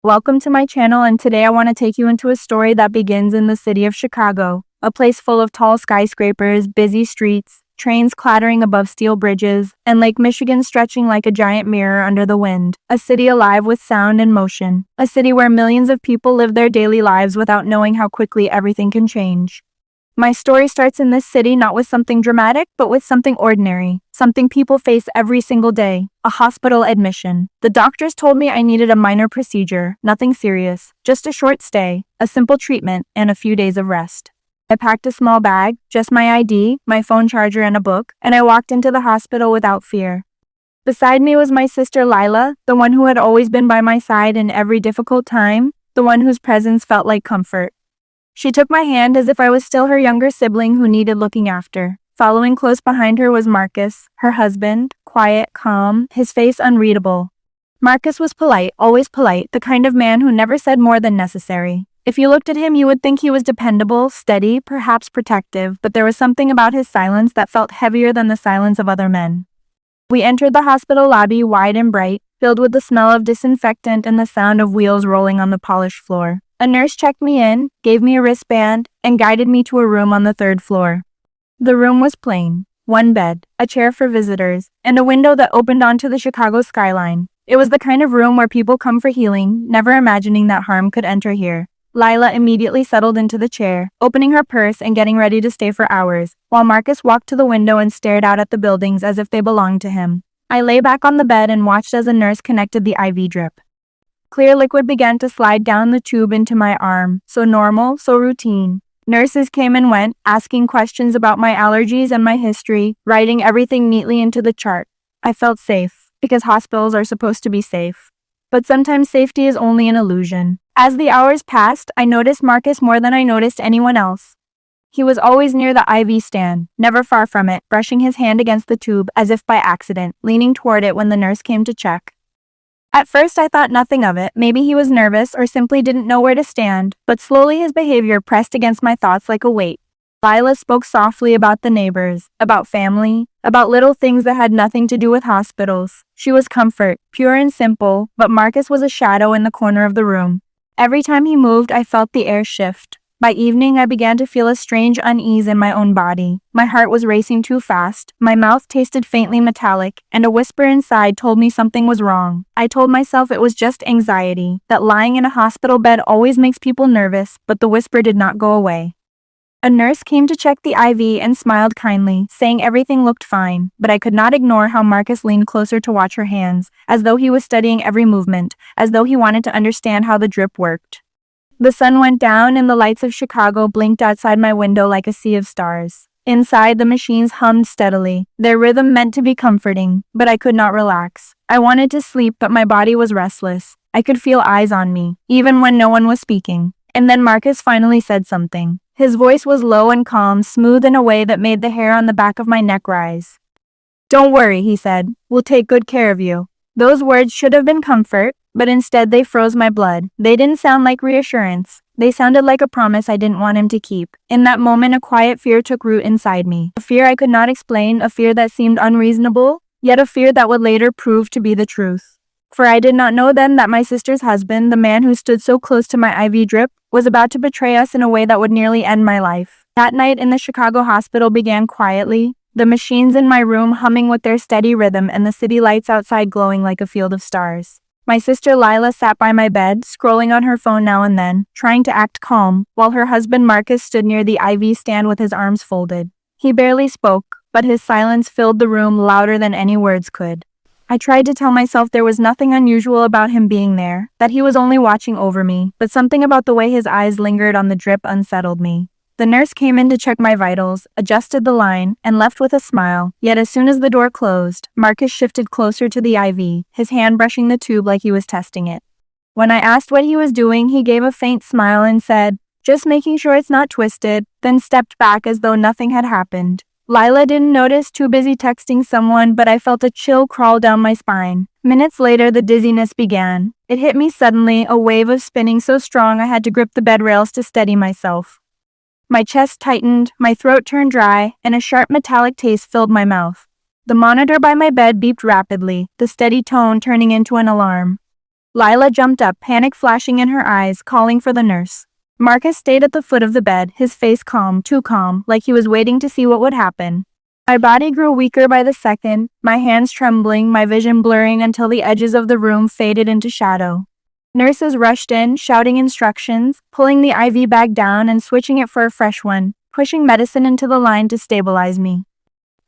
Welcome to my channel, and today I want to take you into a story that begins in the city of Chicago, a place full of tall skyscrapers, busy streets, trains clattering above steel bridges, and Lake Michigan stretching like a giant mirror under the wind. A city alive with sound and motion. A city where millions of people live their daily lives without knowing how quickly everything can change. My story starts in this city not with something dramatic, but with something ordinary, something people face every single day, a hospital admission. The doctors told me I needed a minor procedure, nothing serious, just a short stay, a simple treatment, and a few days of rest. I packed a small bag, just my ID, my phone charger, and a book, and I walked into the hospital without fear. Beside me was my sister Lila, the one who had always been by my side in every difficult time, the one whose presence felt like comfort. She took my hand as if I was still her younger sibling who needed looking after. Following close behind her was Marcus, her husband, quiet, calm, his face unreadable. Marcus was polite, always polite, the kind of man who never said more than necessary. If you looked at him, you would think he was dependable, steady, perhaps protective, but there was something about his silence that felt heavier than the silence of other men. We entered the hospital lobby, wide and bright, filled with the smell of disinfectant and the sound of wheels rolling on the polished floor. A nurse checked me in, gave me a wristband, and guided me to a room on the third floor. The room was plain. One bed, a chair for visitors, and a window that opened onto the Chicago skyline. It was the kind of room where people come for healing, never imagining that harm could enter here. Lila immediately settled into the chair, opening her purse and getting ready to stay for hours, while Marcus walked to the window and stared out at the buildings as if they belonged to him. I lay back on the bed and watched as a nurse connected the IV drip. Clear liquid began to slide down the tube into my arm, so normal, so routine. Nurses came and went, asking questions about my allergies and my history, writing everything neatly into the chart. I felt safe, because hospitals are supposed to be safe. But sometimes safety is only an illusion. As the hours passed, I noticed Marcus more than I noticed anyone else. He was always near the IV stand, never far from it, brushing his hand against the tube as if by accident, leaning toward it when the nurse came to check. At first I thought nothing of it, maybe he was nervous or simply didn't know where to stand, but slowly his behavior pressed against my thoughts like a weight. Lila spoke softly about the neighbors, about family, about little things that had nothing to do with hospitals. She was comfort, pure and simple, but Marcus was a shadow in the corner of the room. Every time he moved, I felt the air shift. By evening, I began to feel a strange unease in my own body. My heart was racing too fast, my mouth tasted faintly metallic, and a whisper inside told me something was wrong. I told myself it was just anxiety, that lying in a hospital bed always makes people nervous, but the whisper did not go away. A nurse came to check the IV and smiled kindly, saying everything looked fine, but I could not ignore how Marcus leaned closer to watch her hands, as though he was studying every movement, as though he wanted to understand how the drip worked. The sun went down and the lights of Chicago blinked outside my window like a sea of stars. Inside, the machines hummed steadily, their rhythm meant to be comforting, but I could not relax. I wanted to sleep, but my body was restless. I could feel eyes on me, even when no one was speaking. And then Marcus finally said something. His voice was low and calm, smooth in a way that made the hair on the back of my neck rise. "Don't worry," he said. "We'll take good care of you." Those words should have been comfort, but instead they froze my blood. They didn't sound like reassurance. They sounded like a promise I didn't want him to keep. In that moment, a quiet fear took root inside me. A fear I could not explain, a fear that seemed unreasonable, yet a fear that would later prove to be the truth. For I did not know then that my sister's husband, the man who stood so close to my IV drip, was about to betray us in a way that would nearly end my life. That night in the Chicago hospital began quietly, the machines in my room humming with their steady rhythm and the city lights outside glowing like a field of stars. My sister Lila sat by my bed, scrolling on her phone now and then, trying to act calm, while her husband Marcus stood near the IV stand with his arms folded. He barely spoke, but his silence filled the room louder than any words could. I tried to tell myself there was nothing unusual about him being there, that he was only watching over me, but something about the way his eyes lingered on the drip unsettled me. The nurse came in to check my vitals, adjusted the line, and left with a smile, yet as soon as the door closed, Marcus shifted closer to the IV, his hand brushing the tube like he was testing it. When I asked what he was doing, he gave a faint smile and said, "Just making sure it's not twisted," then stepped back as though nothing had happened. Lila didn't notice, too busy texting someone, but I felt a chill crawl down my spine. Minutes later, the dizziness began. It hit me suddenly, a wave of spinning so strong I had to grip the bed rails to steady myself. My chest tightened, my throat turned dry, and a sharp metallic taste filled my mouth. The monitor by my bed beeped rapidly, the steady tone turning into an alarm. Lila jumped up, panic flashing in her eyes, calling for the nurse. Marcus stayed at the foot of the bed, his face calm, too calm, like he was waiting to see what would happen. My body grew weaker by the second, my hands trembling, my vision blurring until the edges of the room faded into shadow. Nurses rushed in, shouting instructions, pulling the IV bag down and switching it for a fresh one, pushing medicine into the line to stabilize me.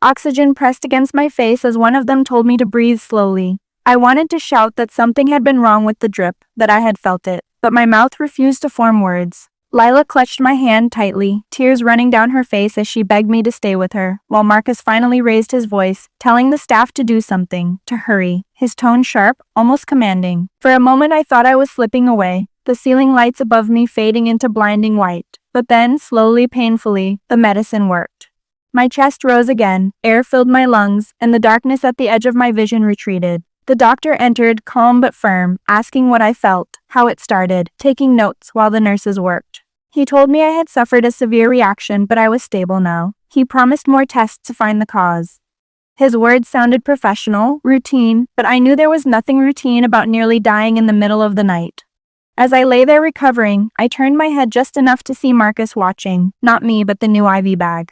Oxygen pressed against my face as one of them told me to breathe slowly. I wanted to shout that something had been wrong with the drip, that I had felt it, but my mouth refused to form words. Lila clutched my hand tightly, tears running down her face as she begged me to stay with her, while Marcus finally raised his voice, telling the staff to do something, to hurry, his tone sharp, almost commanding. For a moment I thought I was slipping away, the ceiling lights above me fading into blinding white, but then, slowly, painfully, the medicine worked. My chest rose again, air filled my lungs, and the darkness at the edge of my vision retreated. The doctor entered, calm but firm, asking what I felt, how it started, taking notes while the nurses worked. He told me I had suffered a severe reaction, but I was stable now. He promised more tests to find the cause. His words sounded professional, routine, but I knew there was nothing routine about nearly dying in the middle of the night. As I lay there recovering, I turned my head just enough to see Marcus watching, not me but the new IV bag.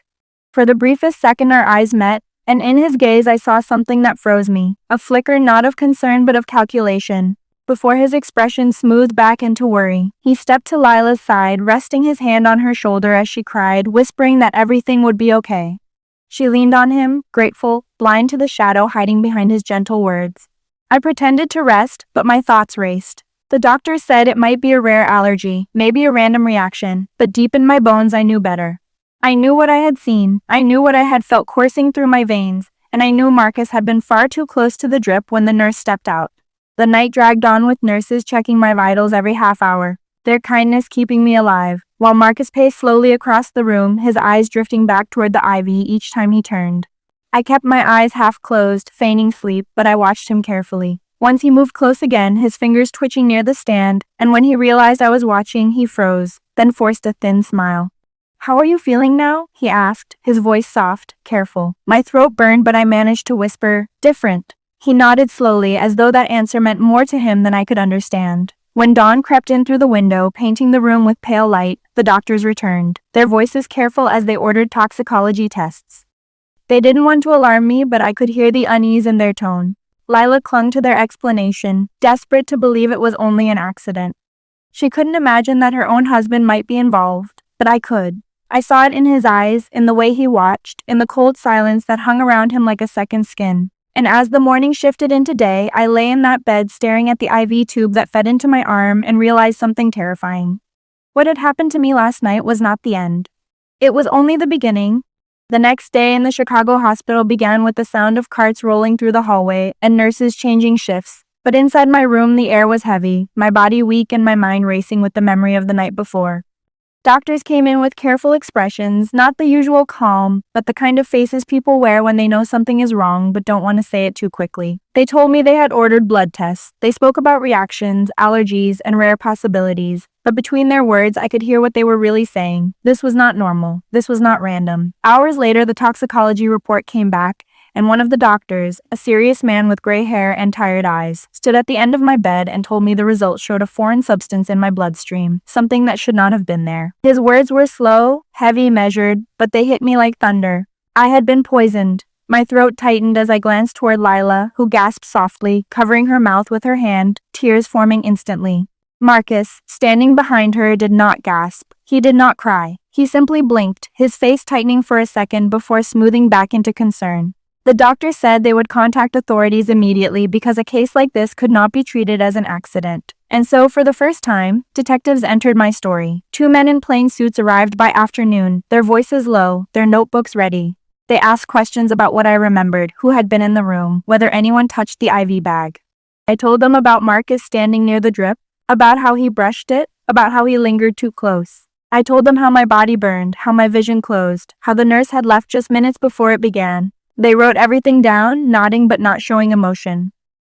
For the briefest second our eyes met, and in his gaze I saw something that froze me, a flicker not of concern but of calculation. Before his expression smoothed back into worry, he stepped to Lila's side, resting his hand on her shoulder as she cried, whispering that everything would be okay. She leaned on him, grateful, blind to the shadow hiding behind his gentle words. I pretended to rest, but my thoughts raced. The doctor said it might be a rare allergy, maybe a random reaction, but deep in my bones I knew better. I knew what I had seen, I knew what I had felt coursing through my veins, and I knew Marcus had been far too close to the drip when the nurse stepped out. The night dragged on with nurses checking my vitals every half hour, their kindness keeping me alive, while Marcus paced slowly across the room, his eyes drifting back toward the IV each time he turned. I kept my eyes half closed, feigning sleep, but I watched him carefully. Once he moved close again, his fingers twitching near the stand, and when he realized I was watching, he froze, then forced a thin smile. "How are you feeling now?" he asked, his voice soft, careful. My throat burned, but I managed to whisper, "Different." He nodded slowly, as though that answer meant more to him than I could understand. When dawn crept in through the window, painting the room with pale light, the doctors returned, their voices careful as they ordered toxicology tests. They didn't want to alarm me, but I could hear the unease in their tone. Lila clung to their explanation, desperate to believe it was only an accident. She couldn't imagine that her own husband might be involved, but I could. I saw it in his eyes, in the way he watched, in the cold silence that hung around him like a second skin. And as the morning shifted into day, I lay in that bed staring at the IV tube that fed into my arm and realized something terrifying. What had happened to me last night was not the end. It was only the beginning. The next day in the Chicago hospital began with the sound of carts rolling through the hallway and nurses changing shifts. But inside my room the air was heavy, my body weak and my mind racing with the memory of the night before. Doctors came in with careful expressions, not the usual calm, but the kind of faces people wear when they know something is wrong but don't want to say it too quickly. They told me they had ordered blood tests. They spoke about reactions, allergies, and rare possibilities, but between their words I could hear what they were really saying. This was not normal. This was not random. Hours later, the toxicology report came back, and one of the doctors, a serious man with gray hair and tired eyes, stood at the end of my bed and told me the results showed a foreign substance in my bloodstream, something that should not have been there. His words were slow, heavy, measured, but they hit me like thunder. I had been poisoned. My throat tightened as I glanced toward Lila, who gasped softly, covering her mouth with her hand, tears forming instantly. Marcus, standing behind her, did not gasp. He did not cry. He simply blinked, his face tightening for a second before smoothing back into concern. The doctor said they would contact authorities immediately because a case like this could not be treated as an accident. And so, for the first time, detectives entered my story. 2 men in plain suits arrived by afternoon, their voices low, their notebooks ready. They asked questions about what I remembered, who had been in the room, whether anyone touched the IV bag. I told them about Marcus standing near the drip, about how he brushed it, about how he lingered too close. I told them how my body burned, how my vision closed, how the nurse had left just minutes before it began. They wrote everything down, nodding but not showing emotion.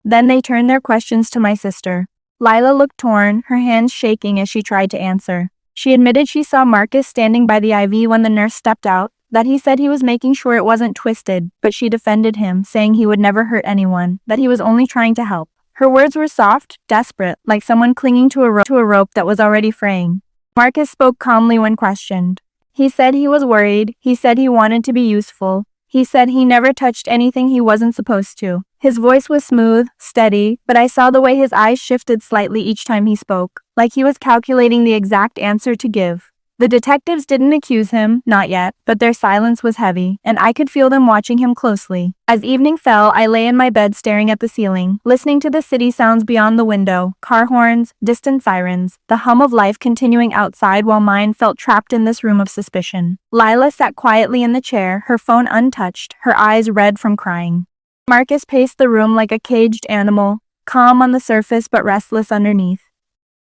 Then they turned their questions to my sister. Lila looked torn, her hands shaking as she tried to answer. She admitted she saw Marcus standing by the IV when the nurse stepped out, that he said he was making sure it wasn't twisted, but she defended him, saying he would never hurt anyone, that he was only trying to help. Her words were soft, desperate, like someone clinging to a rope that was already fraying. Marcus spoke calmly when questioned. He said he was worried. He said he wanted to be useful. He said he never touched anything he wasn't supposed to. His voice was smooth, steady, but I saw the way his eyes shifted slightly each time he spoke, like he was calculating the exact answer to give. The detectives didn't accuse him, not yet, but their silence was heavy, and I could feel them watching him closely. As evening fell, I lay in my bed staring at the ceiling, listening to the city sounds beyond the window, car horns, distant sirens, the hum of life continuing outside while mine felt trapped in this room of suspicion. Lila sat quietly in the chair, her phone untouched, her eyes red from crying. Marcus paced the room like a caged animal, calm on the surface but restless underneath.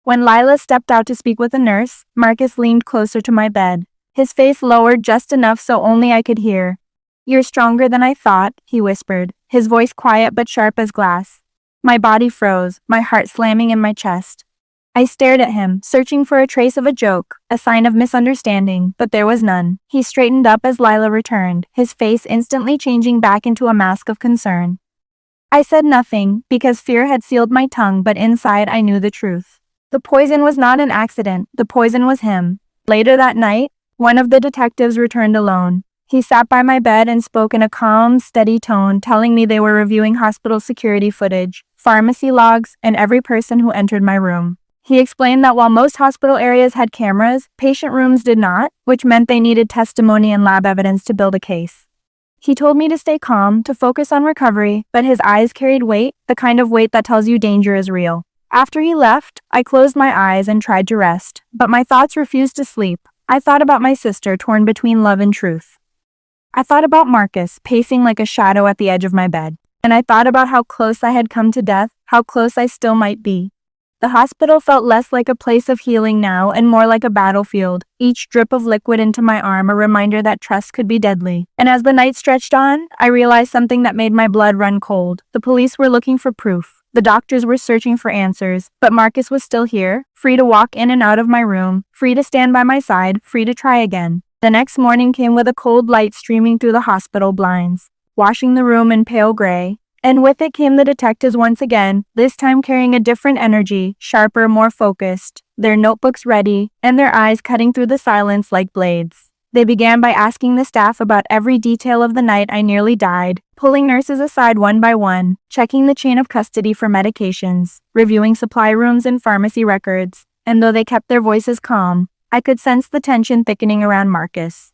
When Lila stepped out to speak with a nurse, Marcus leaned closer to my bed, his face lowered just enough so only I could hear. "You're stronger than I thought," he whispered, his voice quiet but sharp as glass. My body froze, my heart slamming in my chest. I stared at him, searching for a trace of a joke, a sign of misunderstanding, but there was none. He straightened up as Lila returned, his face instantly changing back into a mask of concern. I said nothing, because fear had sealed my tongue, but inside I knew the truth. The poison was not an accident, the poison was him. Later that night, one of the detectives returned alone. He sat by my bed and spoke in a calm, steady tone, telling me they were reviewing hospital security footage, pharmacy logs, and every person who entered my room. He explained that while most hospital areas had cameras, patient rooms did not, which meant they needed testimony and lab evidence to build a case. He told me to stay calm, to focus on recovery, but his eyes carried weight, the kind of weight that tells you danger is real. After he left, I closed my eyes and tried to rest, but my thoughts refused to sleep. I thought about my sister torn between love and truth. I thought about Marcus pacing like a shadow at the edge of my bed, and I thought about how close I had come to death, how close I still might be. The hospital felt less like a place of healing now and more like a battlefield, each drip of liquid into my arm a reminder that trust could be deadly. And as the night stretched on, I realized something that made my blood run cold. The police were looking for proof. The doctors were searching for answers, but Marcus was still here, free to walk in and out of my room, free to stand by my side, free to try again. The next morning came with a cold light streaming through the hospital blinds, washing the room in pale gray. And with it came the detectives once again, this time carrying a different energy, sharper, more focused, their notebooks ready, and their eyes cutting through the silence like blades. They began by asking the staff about every detail of the night I nearly died, pulling nurses aside one by one, checking the chain of custody for medications, reviewing supply rooms and pharmacy records, and though they kept their voices calm, I could sense the tension thickening around Marcus.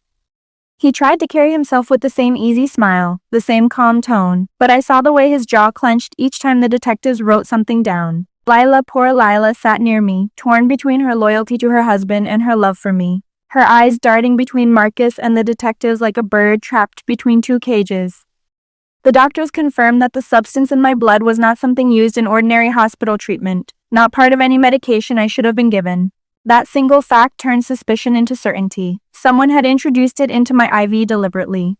He tried to carry himself with the same easy smile, the same calm tone, but I saw the way his jaw clenched each time the detectives wrote something down. Lila, poor Lila, sat near me, torn between her loyalty to her husband and her love for me, her eyes darting between Marcus and the detectives like a bird trapped between two cages. The doctors confirmed that the substance in my blood was not something used in ordinary hospital treatment, not part of any medication I should have been given. That single fact turned suspicion into certainty. Someone had introduced it into my IV deliberately.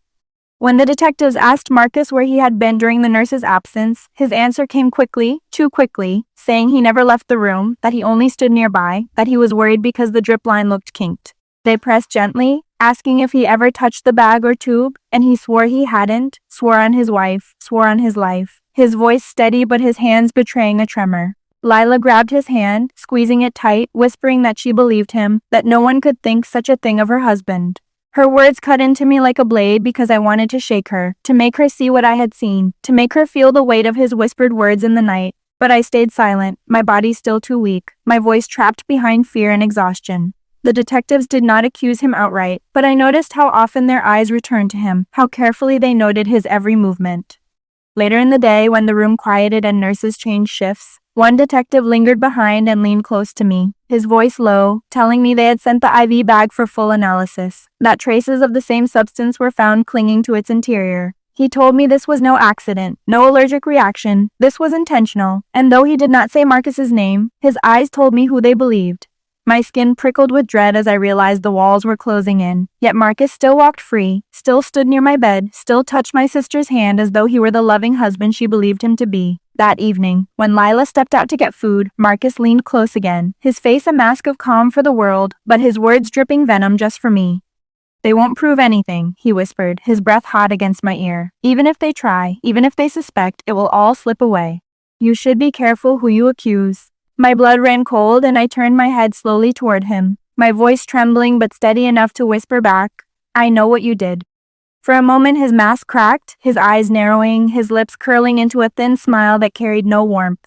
When the detectives asked Marcus where he had been during the nurse's absence, his answer came quickly, too quickly, saying he never left the room, that he only stood nearby, that he was worried because the drip line looked kinked. They pressed gently, asking if he ever touched the bag or tube, and he swore he hadn't, swore on his wife, swore on his life. His voice steady but his hands betraying a tremor. Lila grabbed his hand, squeezing it tight, whispering that she believed him, that no one could think such a thing of her husband. Her words cut into me like a blade because I wanted to shake her, to make her see what I had seen, to make her feel the weight of his whispered words in the night. But I stayed silent, my body still too weak, my voice trapped behind fear and exhaustion. The detectives did not accuse him outright, but I noticed how often their eyes returned to him, how carefully they noted his every movement. Later in the day, when the room quieted and nurses changed shifts, one detective lingered behind and leaned close to me, his voice low, telling me they had sent the IV bag for full analysis, that traces of the same substance were found clinging to its interior. He told me this was no accident, no allergic reaction, this was intentional, and though he did not say Marcus's name, his eyes told me who they believed. My skin prickled with dread as I realized the walls were closing in, yet Marcus still walked free, still stood near my bed, still touched my sister's hand as though he were the loving husband she believed him to be. That evening, when Lila stepped out to get food, Marcus leaned close again, his face a mask of calm for the world, but his words dripping venom just for me. "They won't prove anything," he whispered, his breath hot against my ear. "Even if they try, even if they suspect, it will all slip away. You should be careful who you accuse." My blood ran cold and I turned my head slowly toward him, my voice trembling but steady enough to whisper back, "I know what you did." For a moment his mask cracked, his eyes narrowing, his lips curling into a thin smile that carried no warmth.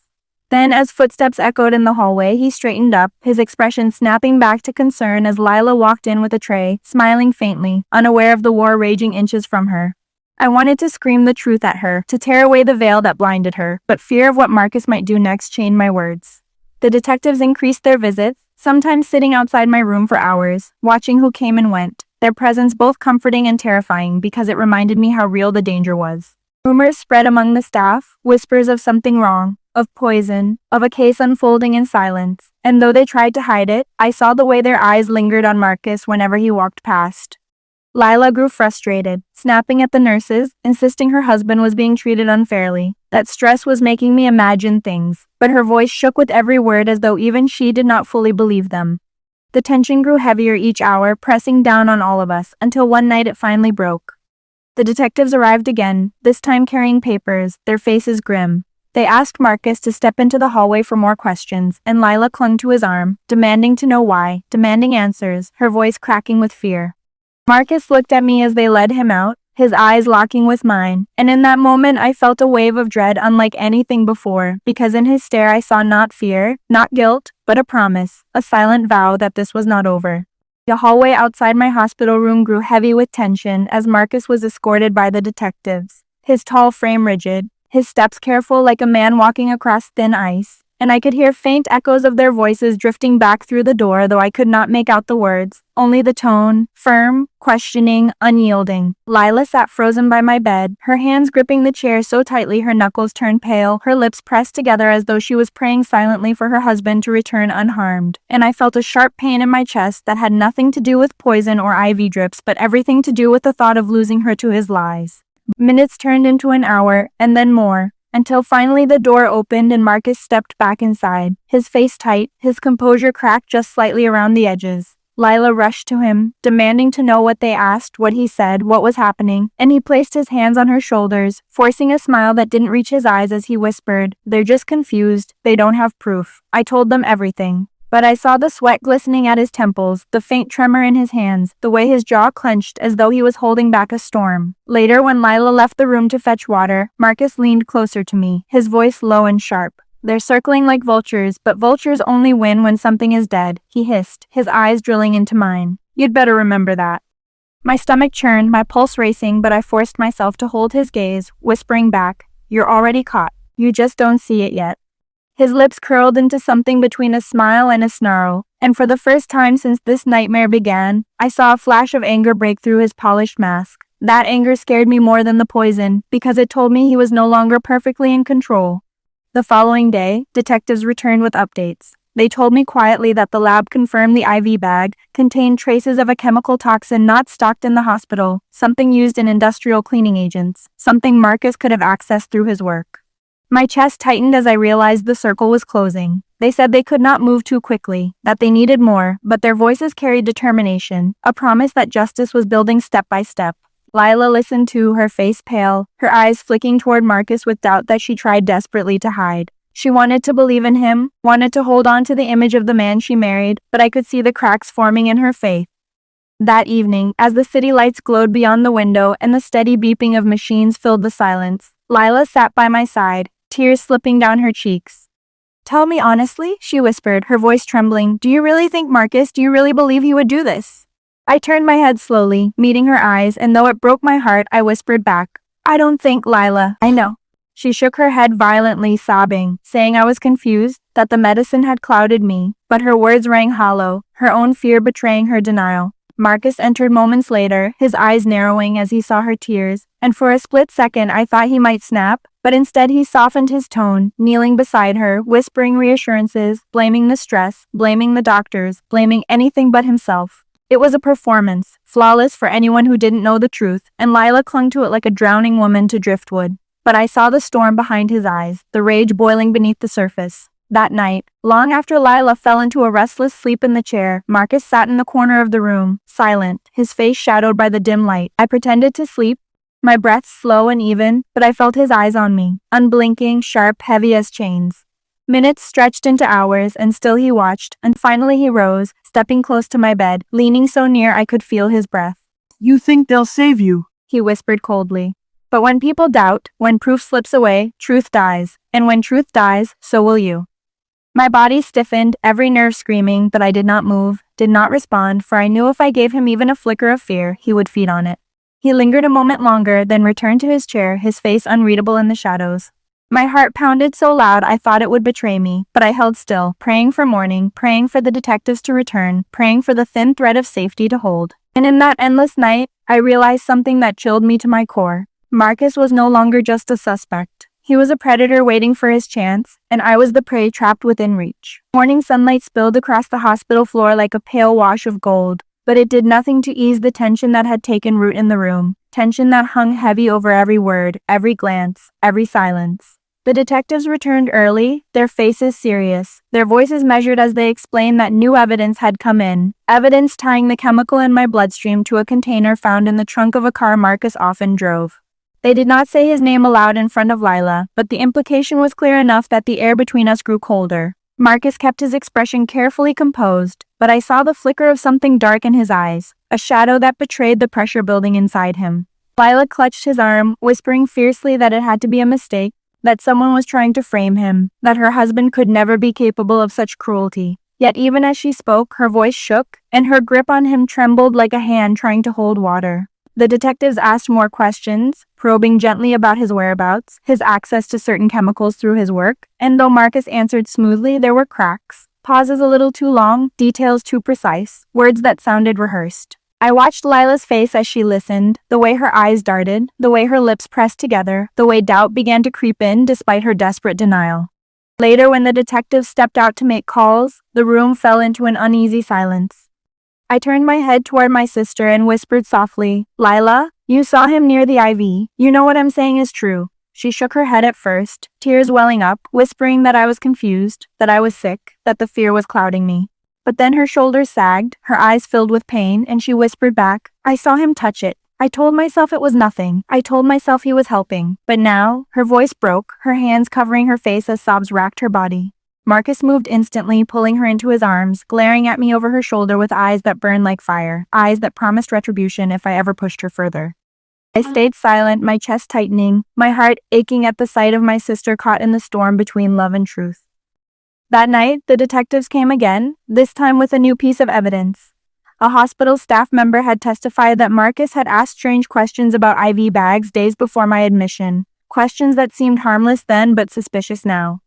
Then, as footsteps echoed in the hallway, he straightened up, his expression snapping back to concern as Lila walked in with a tray, smiling faintly, unaware of the war raging inches from her. I wanted to scream the truth at her, to tear away the veil that blinded her, but fear of what Marcus might do next chained my words. The detectives increased their visits, sometimes sitting outside my room for hours, watching who came and went, their presence both comforting and terrifying because it reminded me how real the danger was. Rumors spread among the staff, whispers of something wrong, of poison, of a case unfolding in silence, and though they tried to hide it, I saw the way their eyes lingered on Marcus whenever he walked past. Lila grew frustrated, snapping at the nurses, insisting her husband was being treated unfairly, that stress was making me imagine things, but her voice shook with every word as though even she did not fully believe them. The tension grew heavier each hour, pressing down on all of us, until one night it finally broke. The detectives arrived again, this time carrying papers, their faces grim. They asked Marcus to step into the hallway for more questions, and Lila clung to his arm, demanding to know why, demanding answers, her voice cracking with fear. Marcus looked at me as they led him out, his eyes locking with mine, and in that moment I felt a wave of dread unlike anything before, because in his stare I saw not fear, not guilt, but a promise, a silent vow that this was not over. The hallway outside my hospital room grew heavy with tension as Marcus was escorted by the detectives, his tall frame rigid, his steps careful like a man walking across thin ice, and I could hear faint echoes of their voices drifting back through the door, though I could not make out the words, only the tone, firm, questioning, unyielding. Lila sat frozen by my bed, her hands gripping the chair so tightly her knuckles turned pale, her lips pressed together as though she was praying silently for her husband to return unharmed. And I felt a sharp pain in my chest that had nothing to do with poison or IV drips, but everything to do with the thought of losing her to his lies. Minutes turned into an hour, and then more, until finally the door opened and Marcus stepped back inside, his face tight, his composure cracked just slightly around the edges. Lila rushed to him, demanding to know what they asked, what he said, what was happening, and he placed his hands on her shoulders, forcing a smile that didn't reach his eyes as he whispered, "They're just confused, they don't have proof. I told them everything." But I saw the sweat glistening at his temples, the faint tremor in his hands, the way his jaw clenched as though he was holding back a storm. Later, when Lila left the room to fetch water, Marcus leaned closer to me, his voice low and sharp. "They're circling like vultures, but vultures only win when something is dead," he hissed, his eyes drilling into mine. "You'd better remember that." My stomach churned, my pulse racing, but I forced myself to hold his gaze, whispering back, "You're already caught. You just don't see it yet." His lips curled into something between a smile and a snarl, and for the first time since this nightmare began, I saw a flash of anger break through his polished mask. That anger scared me more than the poison, because it told me he was no longer perfectly in control. The following day, detectives returned with updates. They told me quietly that the lab confirmed the IV bag contained traces of a chemical toxin not stocked in the hospital, something used in industrial cleaning agents, something Marcus could have accessed through his work. My chest tightened as I realized the circle was closing. They said they could not move too quickly, that they needed more, but their voices carried determination, a promise that justice was building step by step. Lila listened too, her face pale, her eyes flicking toward Marcus with doubt that she tried desperately to hide. She wanted to believe in him, wanted to hold on to the image of the man she married, but I could see the cracks forming in her faith. That evening, as the city lights glowed beyond the window and the steady beeping of machines filled the silence, Lila sat by my side, tears slipping down her cheeks. "Tell me honestly," she whispered, her voice trembling, "do you really think Marcus, do you really believe he would do this?" I turned my head slowly, meeting her eyes, and though it broke my heart, I whispered back, "I don't think, Lila, I know." She shook her head violently, sobbing, saying I was confused, that the medicine had clouded me, but her words rang hollow, her own fear betraying her denial. Marcus entered moments later, his eyes narrowing as he saw her tears, and for a split second I thought he might snap, but instead he softened his tone, kneeling beside her, whispering reassurances, blaming the stress, blaming the doctors, blaming anything but himself. It was a performance, flawless for anyone who didn't know the truth, and Lila clung to it like a drowning woman to driftwood. But I saw the storm behind his eyes, the rage boiling beneath the surface. That night, long after Lila fell into a restless sleep in the chair, Marcus sat in the corner of the room, silent, his face shadowed by the dim light. I pretended to sleep, My breath slow and even, but I felt his eyes on me, unblinking, sharp, heavy as chains. Minutes stretched into hours, and still he watched, and finally he rose, stepping close to my bed, leaning so near I could feel his breath. You think they'll save you? He whispered coldly. But when people doubt, when proof slips away, truth dies, and when truth dies, so will you. My body stiffened, every nerve screaming, but I did not move, did not respond, for I knew if I gave him even a flicker of fear, he would feed on it. He lingered a moment longer, then returned to his chair, his face unreadable in the shadows. My heart pounded so loud I thought it would betray me, but I held still, praying for morning, praying for the detectives to return, praying for the thin thread of safety to hold. And in that endless night, I realized something that chilled me to my core. Marcus was no longer just a suspect. He was a predator waiting for his chance, and I was the prey trapped within reach. Morning sunlight spilled across the hospital floor like a pale wash of gold, but it did nothing to ease the tension that had taken root in the room, tension that hung heavy over every word, every glance, every silence. The detectives returned early, their faces serious, their voices measured as they explained that new evidence had come in, evidence tying the chemical in my bloodstream to a container found in the trunk of a car Marcus often drove. They did not say his name aloud in front of Lila, but the implication was clear enough that the air between us grew colder. Marcus kept his expression carefully composed, but I saw the flicker of something dark in his eyes, a shadow that betrayed the pressure building inside him. Lila clutched his arm, whispering fiercely that it had to be a mistake, that someone was trying to frame him, that her husband could never be capable of such cruelty. Yet even as she spoke, her voice shook, and her grip on him trembled like a hand trying to hold water. The detectives asked more questions, probing gently about his whereabouts, his access to certain chemicals through his work, and though Marcus answered smoothly, there were cracks, pauses a little too long, details too precise, words that sounded rehearsed. I watched Lila's face as she listened, the way her eyes darted, the way her lips pressed together, the way doubt began to creep in despite her desperate denial. Later, when the detectives stepped out to make calls, the room fell into an uneasy silence. I turned my head toward my sister and whispered softly, "Lila, you saw him near the IV. You know what I'm saying is true." She shook her head at first, tears welling up, whispering that I was confused, that I was sick, that the fear was clouding me. But then her shoulders sagged, her eyes filled with pain, and she whispered back, "I saw him touch it. I told myself it was nothing. I told myself he was helping." But now, her voice broke, her hands covering her face as sobs racked her body. Marcus moved instantly, pulling her into his arms, glaring at me over her shoulder with eyes that burned like fire, eyes that promised retribution if I ever pushed her further. I stayed silent, my chest tightening, my heart aching at the sight of my sister caught in the storm between love and truth. That night, the detectives came again, this time with a new piece of evidence. A hospital staff member had testified that Marcus had asked strange questions about IV bags days before my admission, questions that seemed harmless then but suspicious now.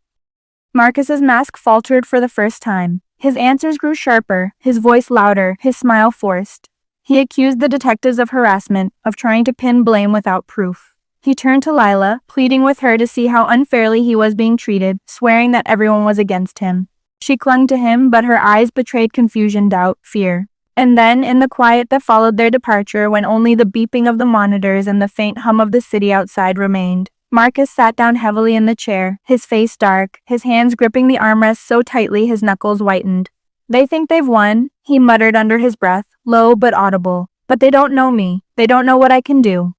Marcus's mask faltered for the first time. His answers grew sharper, his voice louder, his smile forced. He accused the detectives of harassment, of trying to pin blame without proof. He turned to Lila, pleading with her to see how unfairly he was being treated, swearing that everyone was against him. She clung to him, but her eyes betrayed confusion, doubt, fear. And then, in the quiet that followed their departure, when only the beeping of the monitors and the faint hum of the city outside remained, Marcus sat down heavily in the chair, his face dark, his hands gripping the armrest so tightly his knuckles whitened. "They think they've won," he muttered under his breath, low but audible. "But they don't know me. They don't know what I can do."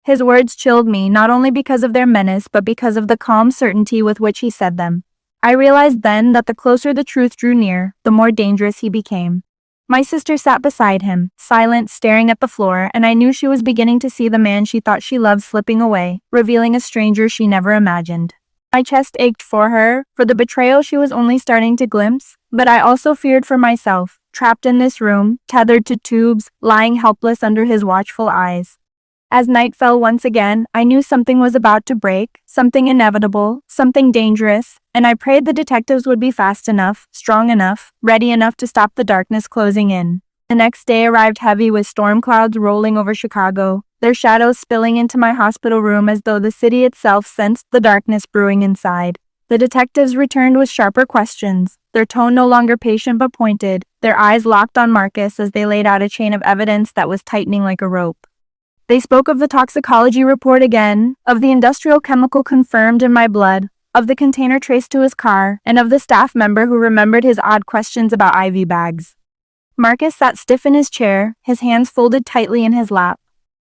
His words chilled me, not only because of their menace, but because of the calm certainty with which he said them. I realized then that the closer the truth drew near, the more dangerous he became. My sister sat beside him, silent, staring at the floor, and I knew she was beginning to see the man she thought she loved slipping away, revealing a stranger she never imagined. My chest ached for her, for the betrayal she was only starting to glimpse, but I also feared for myself, trapped in this room, tethered to tubes, lying helpless under his watchful eyes. As night fell once again, I knew something was about to break, something inevitable, something dangerous, and I prayed the detectives would be fast enough, strong enough, ready enough to stop the darkness closing in. The next day arrived heavy with storm clouds rolling over Chicago, their shadows spilling into my hospital room as though the city itself sensed the darkness brewing inside. The detectives returned with sharper questions, their tone no longer patient but pointed, their eyes locked on Marcus as they laid out a chain of evidence that was tightening like a rope. They spoke of the toxicology report again, of the industrial chemical confirmed in my blood, of the container traced to his car, and of the staff member who remembered his odd questions about IV bags. Marcus sat stiff in his chair, his hands folded tightly in his lap.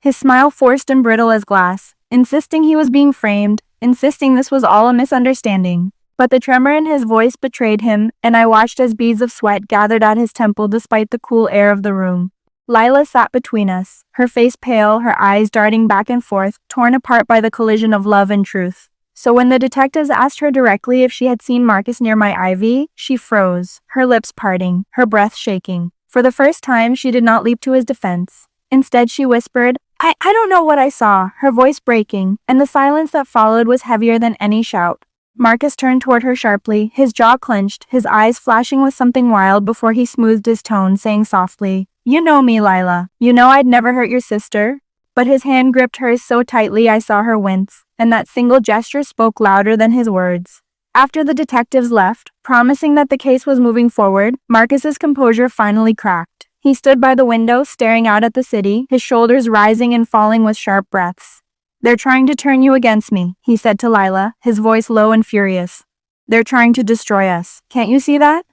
his smile forced and brittle as glass, insisting he was being framed, insisting this was all a misunderstanding. But the tremor in his voice betrayed him, and I watched as beads of sweat gathered at his temple despite the cool air of the room. Lila sat between us, her face pale, her eyes darting back and forth, torn apart by the collision of love and truth. So when the detectives asked her directly if she had seen Marcus near my ivy, she froze, her lips parting, her breath shaking. For the first time, she did not leap to his defense. Instead, she whispered, I don't know what I saw, her voice breaking, and the silence that followed was heavier than any shout. Marcus turned toward her sharply, his jaw clenched, his eyes flashing with something wild before he smoothed his tone, saying softly, You know me, Lila. You know I'd never hurt your sister. But his hand gripped hers so tightly I saw her wince, and that single gesture spoke louder than his words. After the detectives left, promising that the case was moving forward, Marcus's composure finally cracked. He stood by the window, staring out at the city, his shoulders rising and falling with sharp breaths. They're trying to turn you against me, he said to Lila, his voice low and furious. They're trying to destroy us. Can't you see that?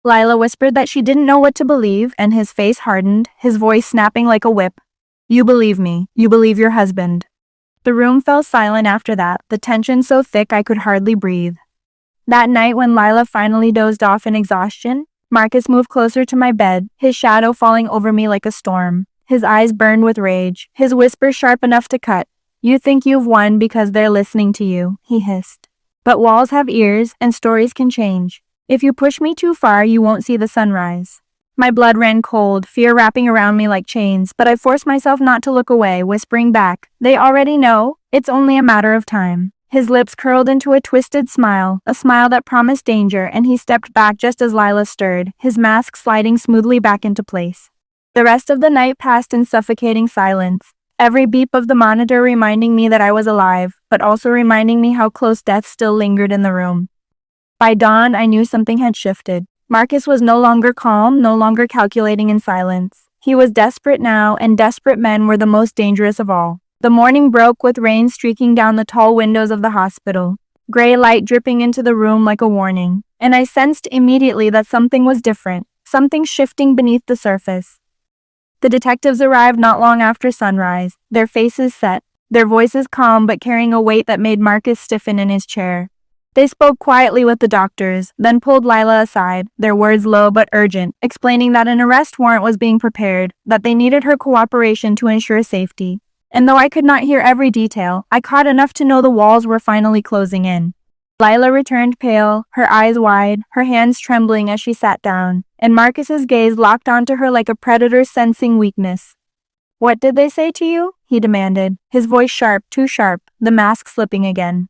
Lila whispered that she didn't know what to believe, and his face hardened, his voice snapping like a whip. You believe me. You believe your husband. The room fell silent after that, the tension so thick I could hardly breathe. That night when Lila finally dozed off in exhaustion, Marcus moved closer to my bed, his shadow falling over me like a storm. His eyes burned with rage, his whisper sharp enough to cut. You think you've won because they're listening to you, he hissed. But walls have ears, and stories can change. If you push me too far, you won't see the sunrise. My blood ran cold, fear wrapping around me like chains, but I forced myself not to look away, whispering back, They already know. It's only a matter of time. His lips curled into a twisted smile, a smile that promised danger, and he stepped back just as Lila stirred, his mask sliding smoothly back into place. The rest of the night passed in suffocating silence. Every beep of the monitor reminding me that I was alive, but also reminding me how close death still lingered in the room. By dawn, I knew something had shifted. Marcus was no longer calm, no longer calculating in silence. He was desperate now, and desperate men were the most dangerous of all. The morning broke with rain streaking down the tall windows of the hospital, gray light dripping into the room like a warning, and I sensed immediately that something was different, something shifting beneath the surface. The detectives arrived not long after sunrise, their faces set, their voices calm but carrying a weight that made Marcus stiffen in his chair. They spoke quietly with the doctors, then pulled Lila aside, their words low but urgent, explaining that an arrest warrant was being prepared, that they needed her cooperation to ensure safety. And though I could not hear every detail, I caught enough to know the walls were finally closing in. Lila returned pale, her eyes wide, her hands trembling as she sat down, and Marcus's gaze locked onto her like a predator sensing weakness. What did they say to you? He demanded, his voice sharp, too sharp, the mask slipping again.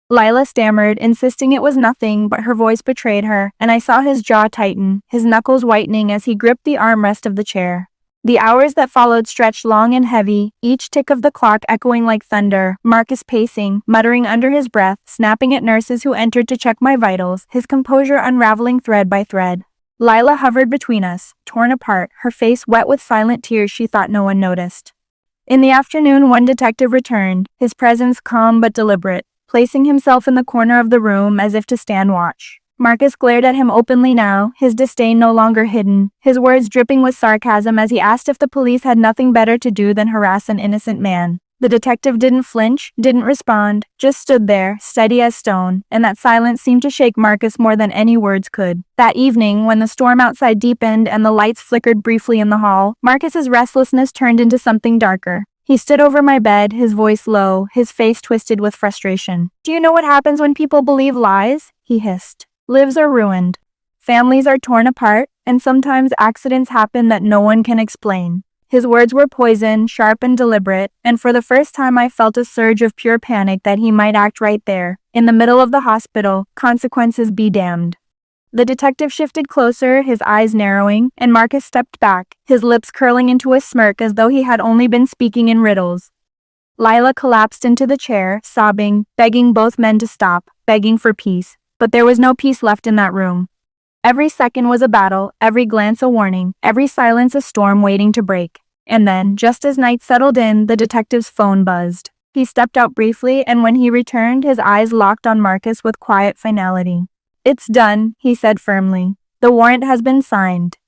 Lila stammered, insisting it was nothing, but her voice betrayed her, and I saw his jaw tighten, his knuckles whitening as he gripped the armrest of the chair. The hours that followed stretched long and heavy, each tick of the clock echoing like thunder, Marcus pacing, muttering under his breath, snapping at nurses who entered to check my vitals, his composure unraveling thread by thread. Lila hovered between us, torn apart, her face wet with silent tears she thought no one noticed. In the afternoon, one detective returned, his presence calm but deliberate, placing himself in the corner of the room as if to stand watch. Marcus glared at him openly now, his disdain no longer hidden, his words dripping with sarcasm as he asked if the police had nothing better to do than harass an innocent man. The detective didn't flinch, didn't respond, just stood there, steady as stone, and that silence seemed to shake Marcus more than any words could. That evening, when the storm outside deepened and the lights flickered briefly in the hall, Marcus's restlessness turned into something darker. He stood over my bed, his voice low, his face twisted with frustration. Do you know what happens when people believe lies? He hissed. Lives are ruined. Families are torn apart, and sometimes accidents happen that no one can explain. His words were poison, sharp and deliberate, and for the first time I felt a surge of pure panic that he might act right there, in the middle of the hospital, consequences be damned. The detective shifted closer, his eyes narrowing, and Marcus stepped back, his lips curling into a smirk as though he had only been speaking in riddles. Lila collapsed into the chair, sobbing, begging both men to stop, begging for peace. But there was no peace left in that room. Every second was a battle, every glance a warning, every silence a storm waiting to break. And then, just as night settled in, the detective's phone buzzed. He stepped out briefly, and when he returned, his eyes locked on Marcus with quiet finality. It's done, he said firmly. The warrant has been signed.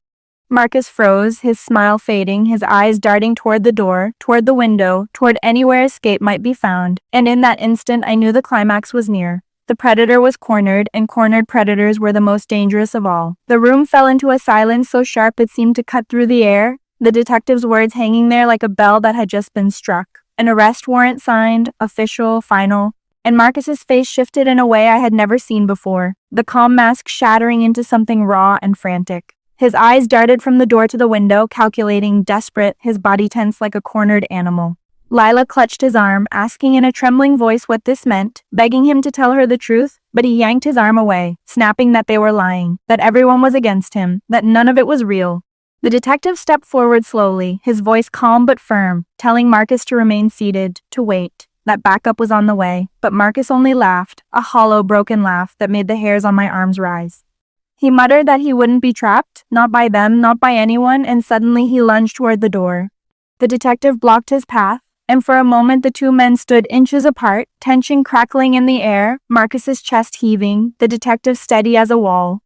Marcus froze, his smile fading, his eyes darting toward the door, toward the window, toward anywhere escape might be found, and in that instant I knew the climax was near. The predator was cornered, and cornered predators were the most dangerous of all. The room fell into a silence so sharp it seemed to cut through the air, the detective's words hanging there like a bell that had just been struck. An arrest warrant signed, official, final, and Marcus's face shifted in a way I had never seen before, the calm mask shattering into something raw and frantic. His eyes darted from the door to the window, calculating, desperate, his body tense like a cornered animal. Lila clutched his arm, asking in a trembling voice what this meant, begging him to tell her the truth, but he yanked his arm away, snapping that they were lying, that everyone was against him, that none of it was real. The detective stepped forward slowly, his voice calm but firm, telling Marcus to remain seated, to wait, that backup was on the way, but Marcus only laughed, a hollow, broken laugh that made the hairs on my arms rise. He muttered that he wouldn't be trapped, not by them, not by anyone, and suddenly he lunged toward the door. The detective blocked his path, and for a moment the two men stood inches apart, tension crackling in the air, Marcus's chest heaving, the detective steady as a wall.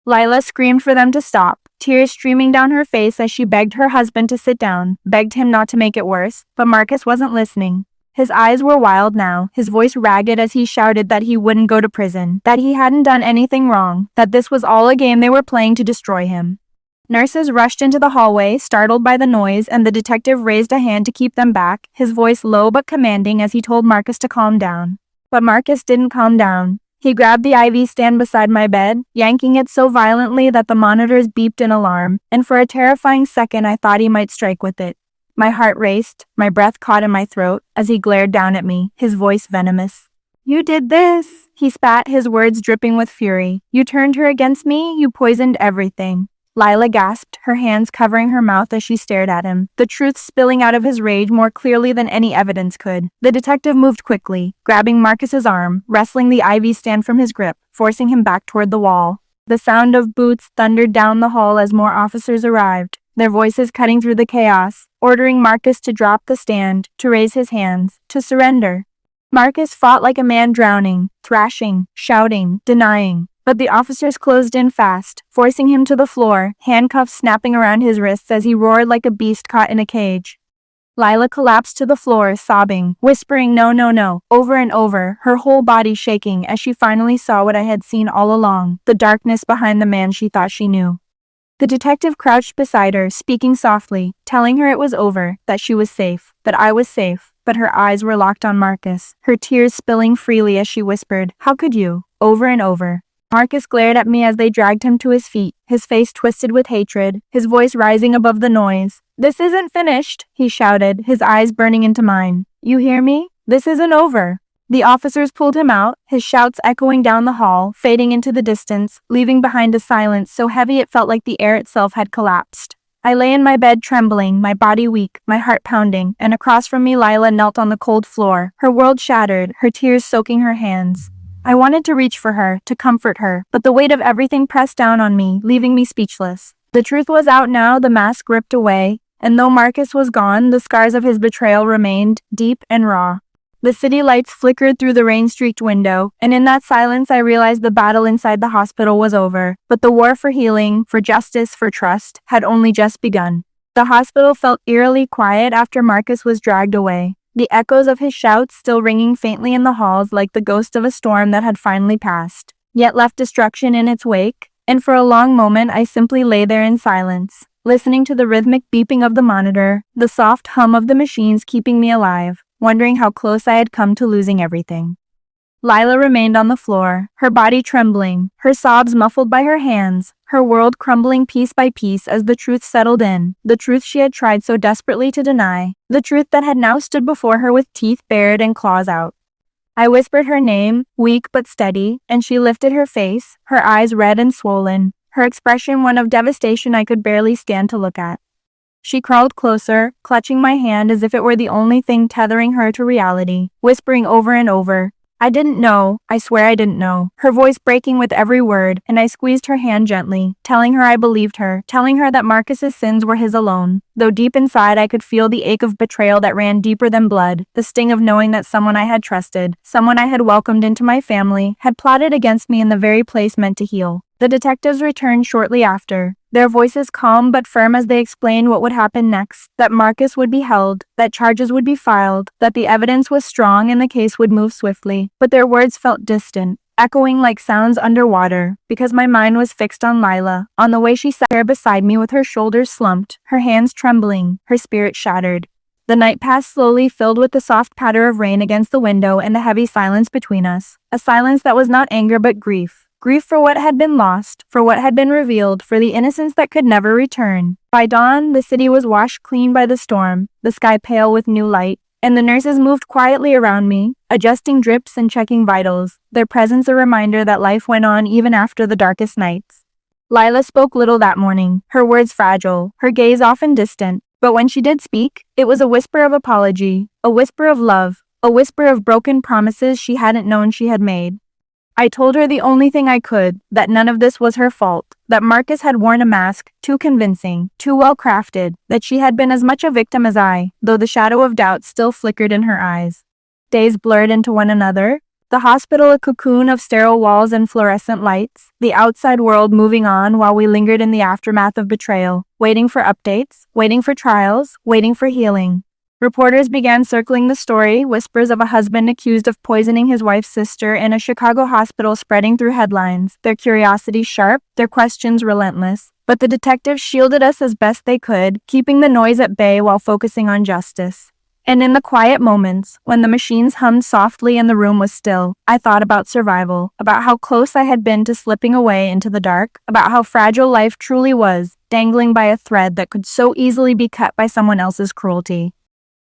Lila screamed for them to stop, tears streaming down her face as she begged her husband to sit down, begged him not to make it worse, but Marcus wasn't listening. His eyes were wild now, his voice ragged as he shouted that he wouldn't go to prison, that he hadn't done anything wrong, that this was all a game they were playing to destroy him. Nurses rushed into the hallway, startled by the noise, and the detective raised a hand to keep them back, his voice low but commanding as he told Marcus to calm down. But Marcus didn't calm down. He grabbed the IV stand beside my bed, yanking it so violently that the monitors beeped in alarm, and for a terrifying second I thought he might strike with it. My heart raced, my breath caught in my throat as he glared down at me, his voice venomous. "You did this!" He spat, his words dripping with fury. "You turned her against me, you poisoned everything." Lila gasped, her hands covering her mouth as she stared at him, the truth spilling out of his rage more clearly than any evidence could. The detective moved quickly, grabbing Marcus's arm, wrestling the IV stand from his grip, forcing him back toward the wall. The sound of boots thundered down the hall as more officers arrived, their voices cutting through the chaos, ordering Marcus to drop the stand, to raise his hands, to surrender. Marcus fought like a man drowning, thrashing, shouting, denying. But the officers closed in fast, forcing him to the floor, handcuffs snapping around his wrists as he roared like a beast caught in a cage. Lila collapsed to the floor, sobbing, whispering no, no, no, over and over, her whole body shaking as she finally saw what I had seen all along, the darkness behind the man she thought she knew. The detective crouched beside her, speaking softly, telling her it was over, that she was safe, that I was safe, but her eyes were locked on Marcus, her tears spilling freely as she whispered, "How could you?" over and over. Marcus glared at me as they dragged him to his feet, his face twisted with hatred, his voice rising above the noise. "This isn't finished," he shouted, his eyes burning into mine. "You hear me? This isn't over." The officers pulled him out, his shouts echoing down the hall, fading into the distance, leaving behind a silence so heavy it felt like the air itself had collapsed. I lay in my bed trembling, my body weak, my heart pounding, and across from me Lila knelt on the cold floor, her world shattered, her tears soaking her hands. I wanted to reach for her, to comfort her, but the weight of everything pressed down on me, leaving me speechless. The truth was out now, the mask ripped away, and though Marcus was gone, the scars of his betrayal remained, deep and raw. The city lights flickered through the rain-streaked window, and in that silence I realized the battle inside the hospital was over, but the war for healing, for justice, for trust, had only just begun. The hospital felt eerily quiet after Marcus was dragged away, the echoes of his shouts still ringing faintly in the halls like the ghost of a storm that had finally passed, yet left destruction in its wake, and for a long moment I simply lay there in silence, listening to the rhythmic beeping of the monitor, the soft hum of the machines keeping me alive, wondering how close I had come to losing everything. Lila remained on the floor, her body trembling, her sobs muffled by her hands, her world crumbling piece by piece as the truth settled in, the truth she had tried so desperately to deny, the truth that had now stood before her with teeth bared and claws out. I whispered her name, weak but steady, and she lifted her face, her eyes red and swollen, her expression one of devastation I could barely stand to look at. She crawled closer, clutching my hand as if it were the only thing tethering her to reality, whispering over and over, "I didn't know, I swear I didn't know," her voice breaking with every word, and I squeezed her hand gently, telling her I believed her, telling her that Marcus's sins were his alone, though deep inside I could feel the ache of betrayal that ran deeper than blood, the sting of knowing that someone I had trusted, someone I had welcomed into my family, had plotted against me in the very place meant to heal. The detectives returned shortly after, their voices calm but firm as they explained what would happen next, that Marcus would be held, that charges would be filed, that the evidence was strong and the case would move swiftly. But their words felt distant, echoing like sounds underwater, because my mind was fixed on Lila, on the way she sat there beside me with her shoulders slumped, her hands trembling, her spirit shattered. The night passed slowly, filled with the soft patter of rain against the window and the heavy silence between us, a silence that was not anger but grief. Grief for what had been lost, for what had been revealed, for the innocence that could never return. By dawn, the city was washed clean by the storm, the sky pale with new light, and the nurses moved quietly around me, adjusting drips and checking vitals, their presence a reminder that life went on even after the darkest nights. Lila spoke little that morning, her words fragile, her gaze often distant, but when she did speak, it was a whisper of apology, a whisper of love, a whisper of broken promises she hadn't known she had made. I told her the only thing I could, that none of this was her fault, that Marcus had worn a mask, too convincing, too well crafted, that she had been as much a victim as I, though the shadow of doubt still flickered in her eyes. Days blurred into one another, the hospital a cocoon of sterile walls and fluorescent lights, the outside world moving on while we lingered in the aftermath of betrayal, waiting for updates, waiting for trials, waiting for healing. Reporters began circling the story, whispers of a husband accused of poisoning his wife's sister in a Chicago hospital spreading through headlines, their curiosity sharp, their questions relentless. But the detectives shielded us as best they could, keeping the noise at bay while focusing on justice. And in the quiet moments, when the machines hummed softly and the room was still, I thought about survival, about how close I had been to slipping away into the dark, about how fragile life truly was, dangling by a thread that could so easily be cut by someone else's cruelty.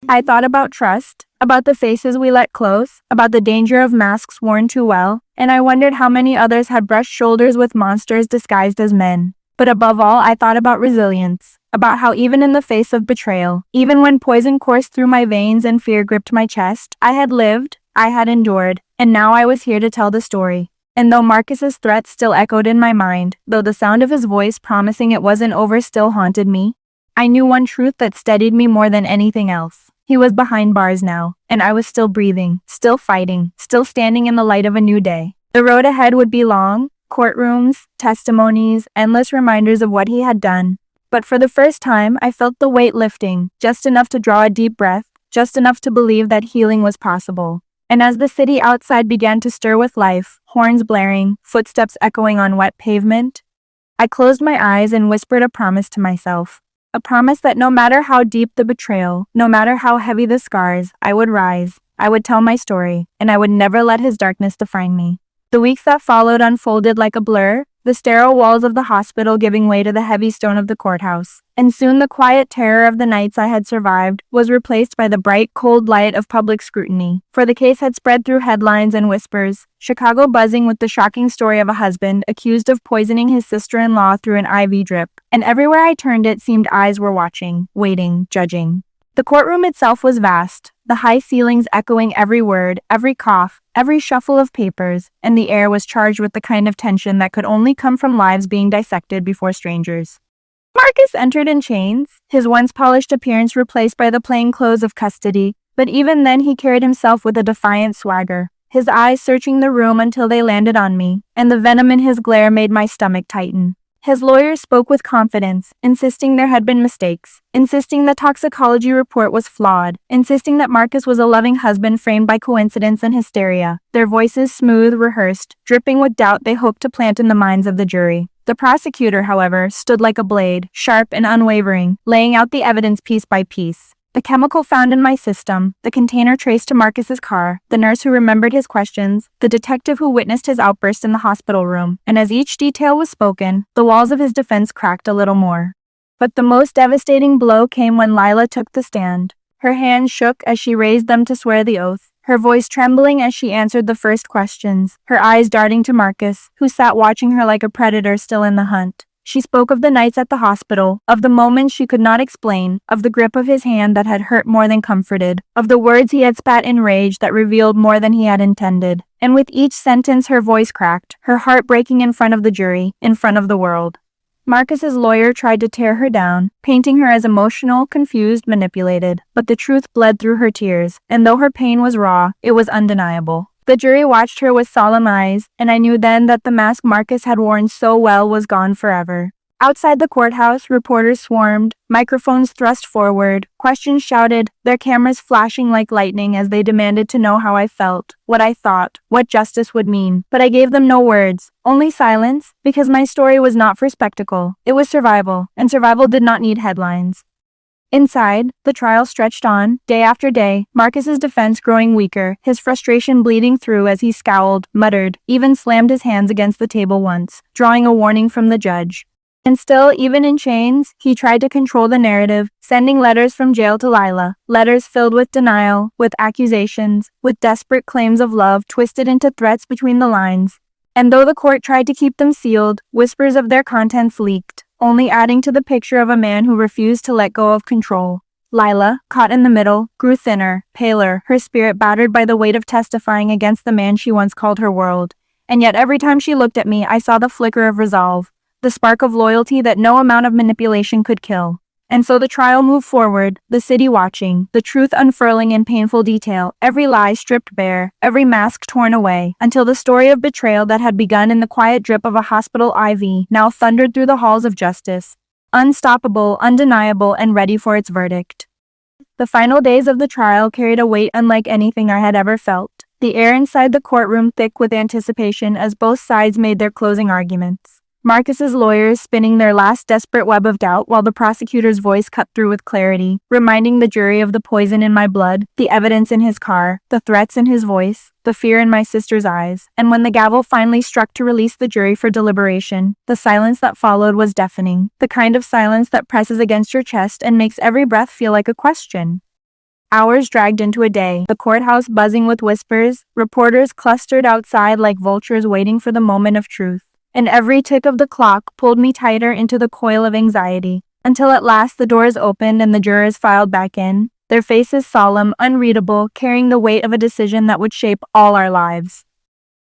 I thought about trust, about the faces we let close, about the danger of masks worn too well, and I wondered how many others had brushed shoulders with monsters disguised as men. But above all, I thought about resilience, about how even in the face of betrayal, even when poison coursed through my veins and fear gripped my chest, I had lived, I had endured, and now I was here to tell the story. And though Marcus's threats still echoed in my mind, though the sound of his voice promising it wasn't over still haunted me, I knew one truth that steadied me more than anything else. He was behind bars now, and I was still breathing, still fighting, still standing in the light of a new day. The road ahead would be long, courtrooms, testimonies, endless reminders of what he had done. But for the first time, I felt the weight lifting, just enough to draw a deep breath, just enough to believe that healing was possible. And as the city outside began to stir with life, horns blaring, footsteps echoing on wet pavement, I closed my eyes and whispered a promise to myself. A promise that no matter how deep the betrayal, no matter how heavy the scars, I would rise, I would tell my story, and I would never let his darkness define me. The weeks that followed unfolded like a blur, the sterile walls of the hospital giving way to the heavy stone of the courthouse. And soon the quiet terror of the nights I had survived was replaced by the bright, cold light of public scrutiny. For the case had spread through headlines and whispers, Chicago buzzing with the shocking story of a husband accused of poisoning his sister-in-law through an IV drip. And everywhere I turned it seemed eyes were watching, waiting, judging. The courtroom itself was vast, the high ceilings echoing every word, every cough, every shuffle of papers, and the air was charged with the kind of tension that could only come from lives being dissected before strangers. Marcus entered in chains, his once polished appearance replaced by the plain clothes of custody, but even then he carried himself with a defiant swagger, his eyes searching the room until they landed on me, and the venom in his glare made my stomach tighten. His lawyers spoke with confidence, insisting there had been mistakes, insisting the toxicology report was flawed, insisting that Marcus was a loving husband framed by coincidence and hysteria, their voices smooth, rehearsed, dripping with doubt they hoped to plant in the minds of the jury. The prosecutor, however, stood like a blade, sharp and unwavering, laying out the evidence piece by piece. The chemical found in my system, the container traced to Marcus's car, the nurse who remembered his questions, the detective who witnessed his outburst in the hospital room, and as each detail was spoken, the walls of his defense cracked a little more. But the most devastating blow came when Lila took the stand. Her hands shook as she raised them to swear the oath, her voice trembling as she answered the first questions, her eyes darting to Marcus, who sat watching her like a predator still in the hunt. She spoke of the nights at the hospital, of the moments she could not explain, of the grip of his hand that had hurt more than comforted, of the words he had spat in rage that revealed more than he had intended. And with each sentence her voice cracked, her heart breaking in front of the jury, in front of the world. Marcus's lawyer tried to tear her down, painting her as emotional, confused, manipulated, but the truth bled through her tears, and though her pain was raw, it was undeniable. The jury watched her with solemn eyes, and I knew then that the mask Marcus had worn so well was gone forever. Outside the courthouse, reporters swarmed, microphones thrust forward, questions shouted, their cameras flashing like lightning as they demanded to know how I felt, what I thought, what justice would mean. But I gave them no words, only silence, because my story was not for spectacle. It was survival, and survival did not need headlines. Inside, the trial stretched on, day after day, Marcus's defense growing weaker, his frustration bleeding through as he scowled, muttered, even slammed his hands against the table once, drawing a warning from the judge. And still, even in chains, he tried to control the narrative, sending letters from jail to Lila, letters filled with denial, with accusations, with desperate claims of love twisted into threats between the lines. And though the court tried to keep them sealed, whispers of their contents leaked, only adding to the picture of a man who refused to let go of control. Lila, caught in the middle, grew thinner, paler, her spirit battered by the weight of testifying against the man she once called her world. And yet every time she looked at me, I saw the flicker of resolve, the spark of loyalty that no amount of manipulation could kill. And so the trial moved forward, the city watching, the truth unfurling in painful detail, every lie stripped bare, every mask torn away, until the story of betrayal that had begun in the quiet drip of a hospital IV now thundered through the halls of justice, unstoppable, undeniable, and ready for its verdict. The final days of the trial carried a weight unlike anything I had ever felt, the air inside the courtroom thick with anticipation as both sides made their closing arguments. Marcus's lawyers spinning their last desperate web of doubt while the prosecutor's voice cut through with clarity, reminding the jury of the poison in my blood, the evidence in his car, the threats in his voice, the fear in my sister's eyes. And when the gavel finally struck to release the jury for deliberation, the silence that followed was deafening, the kind of silence that presses against your chest and makes every breath feel like a question. Hours dragged into a day, the courthouse buzzing with whispers, reporters clustered outside like vultures waiting for the moment of truth. And every tick of the clock pulled me tighter into the coil of anxiety, until at last the doors opened and the jurors filed back in, their faces solemn, unreadable, carrying the weight of a decision that would shape all our lives.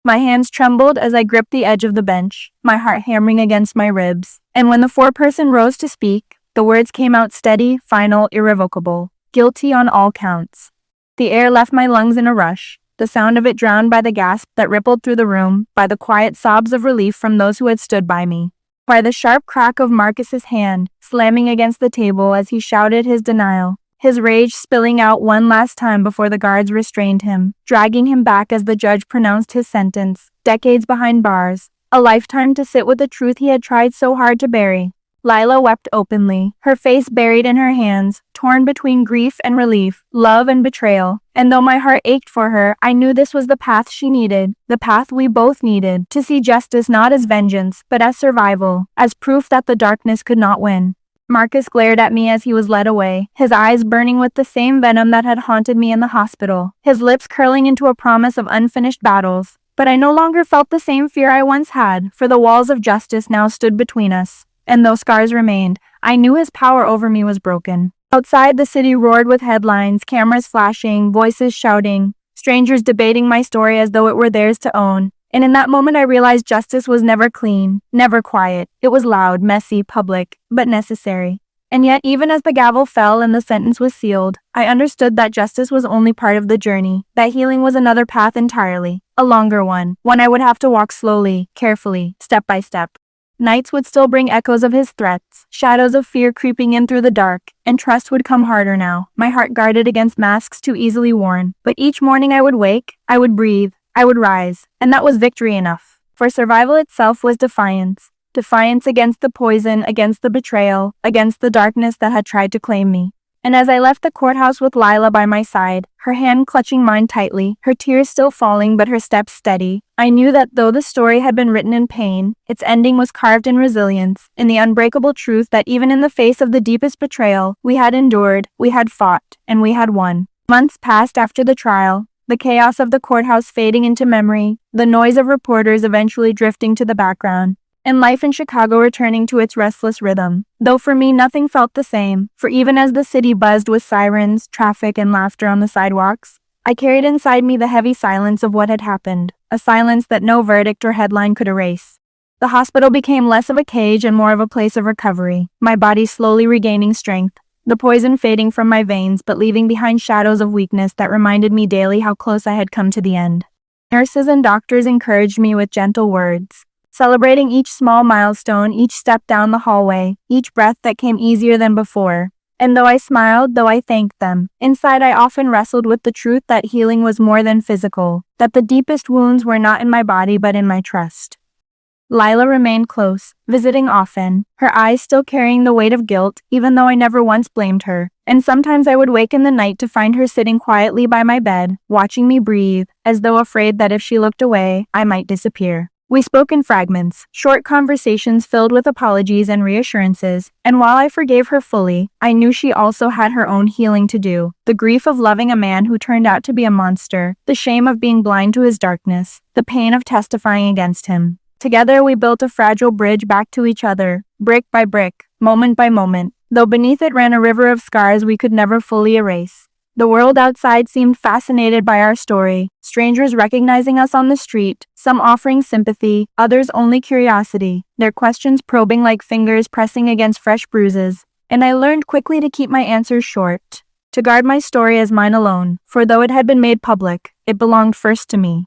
My hands trembled as I gripped the edge of the bench, my heart hammering against my ribs, and when the foreperson rose to speak, the words came out steady, final, irrevocable, guilty on all counts. The air left my lungs in a rush, the sound of it drowned by the gasp that rippled through the room, by the quiet sobs of relief from those who had stood by me, by the sharp crack of Marcus's hand slamming against the table as he shouted his denial, his rage spilling out one last time before the guards restrained him, dragging him back as the judge pronounced his sentence, decades behind bars, a lifetime to sit with the truth he had tried so hard to bury. Lila wept openly, her face buried in her hands, torn between grief and relief, love and betrayal. And though my heart ached for her, I knew this was the path she needed, the path we both needed, to see justice not as vengeance, but as survival, as proof that the darkness could not win. Marcus glared at me as he was led away, his eyes burning with the same venom that had haunted me in the hospital, his lips curling into a promise of unfinished battles. But I no longer felt the same fear I once had, for the walls of justice now stood between us. And though scars remained, I knew his power over me was broken. Outside, the city roared with headlines, cameras flashing, voices shouting, strangers debating my story as though it were theirs to own. And in that moment, I realized justice was never clean, never quiet. It was loud, messy, public, but necessary. And yet, even as the gavel fell and the sentence was sealed, I understood that justice was only part of the journey, that healing was another path entirely, a longer one I would have to walk slowly, carefully, step by step. Nights would still bring echoes of his threats, shadows of fear creeping in through the dark, and trust would come harder now, my heart guarded against masks too easily worn. But each morning I would wake, I would breathe, I would rise, and that was victory enough. For survival itself was defiance. Defiance against the poison, against the betrayal, against the darkness that had tried to claim me. And as I left the courthouse with Lila by my side, her hand clutching mine tightly, her tears still falling but her steps steady, I knew that though the story had been written in pain, its ending was carved in resilience, in the unbreakable truth that even in the face of the deepest betrayal, we had endured, we had fought, and we had won. Months passed after the trial, the chaos of the courthouse fading into memory, the noise of reporters eventually drifting to the background, and life in Chicago returning to its restless rhythm. Though for me nothing felt the same, for even as the city buzzed with sirens, traffic, and laughter on the sidewalks, I carried inside me the heavy silence of what had happened, a silence that no verdict or headline could erase. The hospital became less of a cage and more of a place of recovery, my body slowly regaining strength, the poison fading from my veins but leaving behind shadows of weakness that reminded me daily how close I had come to the end. Nurses and doctors encouraged me with gentle words. celebrating each small milestone, each step down the hallway, each breath that came easier than before. And though I smiled, though I thanked them, inside I often wrestled with the truth that healing was more than physical, that the deepest wounds were not in my body but in my trust. Lila remained close, visiting often, her eyes still carrying the weight of guilt, even though I never once blamed her. And sometimes I would wake in the night to find her sitting quietly by my bed, watching me breathe, as though afraid that if she looked away, I might disappear. We spoke in fragments, short conversations filled with apologies and reassurances, and while I forgave her fully, I knew she also had her own healing to do. The grief of loving a man who turned out to be a monster, the shame of being blind to his darkness, the pain of testifying against him. Together we built a fragile bridge back to each other, brick by brick, moment by moment, though beneath it ran a river of scars we could never fully erase. The world outside seemed fascinated by our story, strangers recognizing us on the street, some offering sympathy, others only curiosity, their questions probing like fingers pressing against fresh bruises. And I learned quickly to keep my answers short, to guard my story as mine alone, for though it had been made public, it belonged first to me.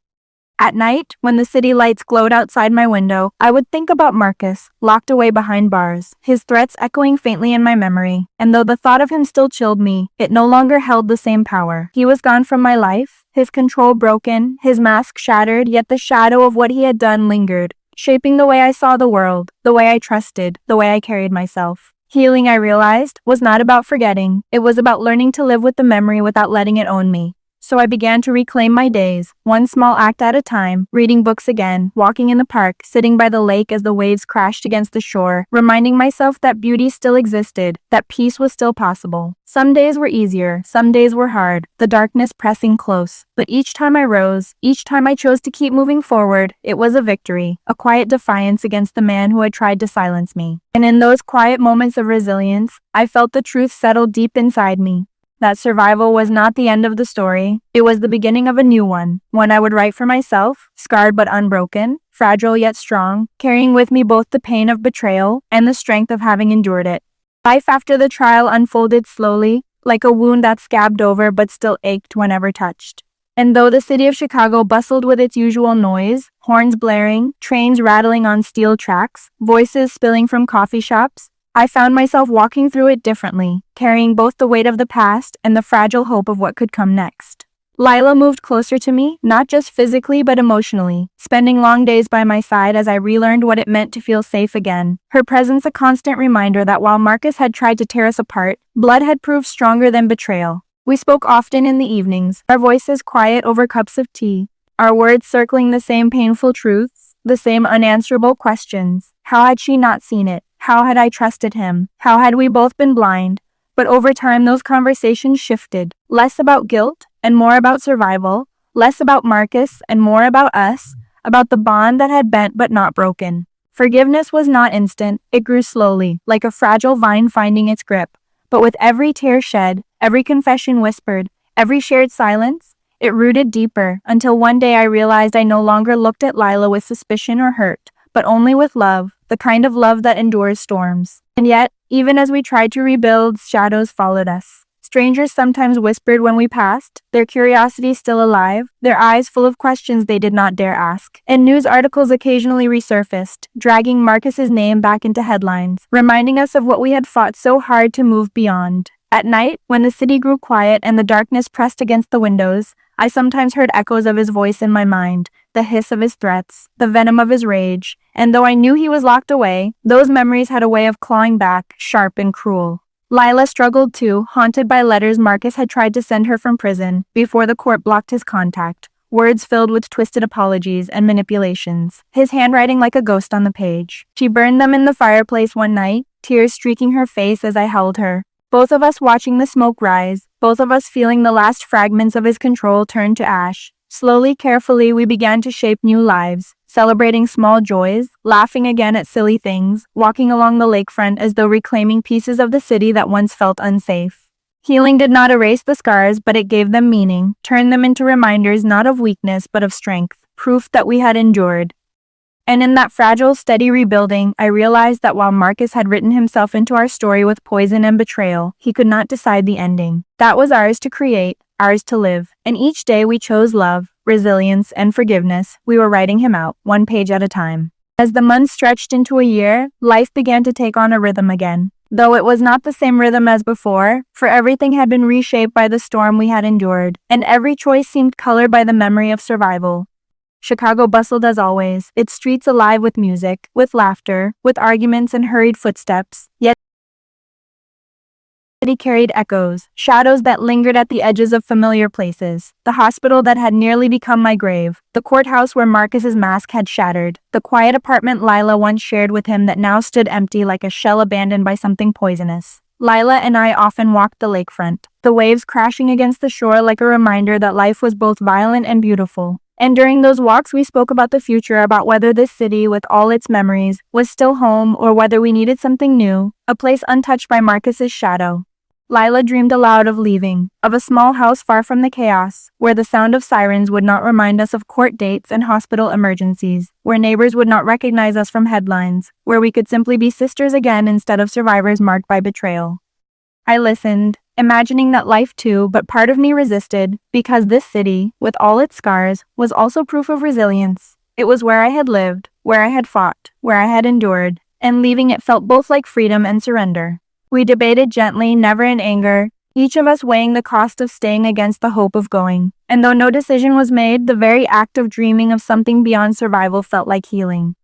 At night, when the city lights glowed outside my window, I would think about Marcus, locked away behind bars, his threats echoing faintly in my memory. And though the thought of him still chilled me, it no longer held the same power. He was gone from my life, his control broken, his mask shattered, yet the shadow of what he had done lingered, shaping the way I saw the world, the way I trusted, the way I carried myself. Healing, I realized, was not about forgetting. It was about learning to live with the memory without letting it own me. So I began to reclaim my days, one small act at a time, reading books again, walking in the park, sitting by the lake as the waves crashed against the shore, reminding myself that beauty still existed, that peace was still possible. Some days were easier, some days were hard, the darkness pressing close. But each time I rose, each time I chose to keep moving forward, it was a victory, a quiet defiance against the man who had tried to silence me. And in those quiet moments of resilience, I felt the truth settle deep inside me. That survival was not the end of the story. It was the beginning of a new one I would write for myself, scarred but unbroken, fragile yet strong, carrying with me both the pain of betrayal and the strength of having endured it. Life after the trial unfolded slowly, like a wound that scabbed over but still ached whenever touched. And though the city of Chicago bustled with its usual noise, horns blaring, trains rattling on steel tracks, voices spilling from coffee shops, I found myself walking through it differently, carrying both the weight of the past and the fragile hope of what could come next. Lila moved closer to me, not just physically but emotionally, spending long days by my side as I relearned what it meant to feel safe again. Her presence a constant reminder that while Marcus had tried to tear us apart, blood had proved stronger than betrayal. We spoke often in the evenings, our voices quiet over cups of tea, our words circling the same painful truths, the same unanswerable questions. How had she not seen it? How had I trusted him? How had we both been blind? But over time, those conversations shifted, less about guilt and more about survival, less about Marcus and more about us, about the bond that had bent but not broken. Forgiveness was not instant, it grew slowly, like a fragile vine finding its grip. But with every tear shed, every confession whispered, every shared silence, it rooted deeper, until one day I realized I no longer looked at Lila with suspicion or hurt, but only with love, the kind of love that endures storms. And yet, even as we tried to rebuild, shadows followed us. Strangers sometimes whispered when we passed, their curiosity still alive, their eyes full of questions they did not dare ask. And news articles occasionally resurfaced, dragging Marcus's name back into headlines, reminding us of what we had fought so hard to move beyond. At night, when the city grew quiet and the darkness pressed against the windows, I sometimes heard echoes of his voice in my mind, the hiss of his threats, the venom of his rage, and though I knew he was locked away, those memories had a way of clawing back, sharp and cruel. Lila struggled too, haunted by letters Marcus had tried to send her from prison, before the court blocked his contact, words filled with twisted apologies and manipulations, his handwriting like a ghost on the page. She burned them in the fireplace one night, tears streaking her face as I held her. Both of us watching the smoke rise, both of us feeling the last fragments of his control turn to ash. Slowly, carefully, we began to shape new lives, celebrating small joys, laughing again at silly things, walking along the lakefront as though reclaiming pieces of the city that once felt unsafe. Healing did not erase the scars, but it gave them meaning, turned them into reminders not of weakness but of strength, proof that we had endured. And in that fragile, steady rebuilding, I realized that while Marcus had written himself into our story with poison and betrayal, he could not decide the ending. That was ours to create, ours to live. And each day we chose love, resilience, and forgiveness. We were writing him out, one page at a time. As the months stretched into a year, life began to take on a rhythm again. Though it was not the same rhythm as before, for everything had been reshaped by the storm we had endured, and every choice seemed colored by the memory of survival. Chicago bustled as always, its streets alive with music, with laughter, with arguments and hurried footsteps, yet the city carried echoes, shadows that lingered at the edges of familiar places. The hospital that had nearly become my grave, the courthouse where Marcus's mask had shattered, the quiet apartment Lila once shared with him that now stood empty like a shell abandoned by something poisonous. Lila and I often walked the lakefront, the waves crashing against the shore like a reminder that life was both violent and beautiful. And during those walks, we spoke about the future, about whether this city, with all its memories, was still home or whether we needed something new, a place untouched by Marcus's shadow. Lila dreamed aloud of leaving, of a small house far from the chaos, where the sound of sirens would not remind us of court dates and hospital emergencies, where neighbors would not recognize us from headlines, where we could simply be sisters again instead of survivors marked by betrayal. I listened, imagining that life too, but part of me resisted, because this city, with all its scars, was also proof of resilience. It was where I had lived, where I had fought, where I had endured, and leaving it felt both like freedom and surrender. We debated gently, never in anger, each of us weighing the cost of staying against the hope of going. And though no decision was made, the very act of dreaming of something beyond survival felt like healing.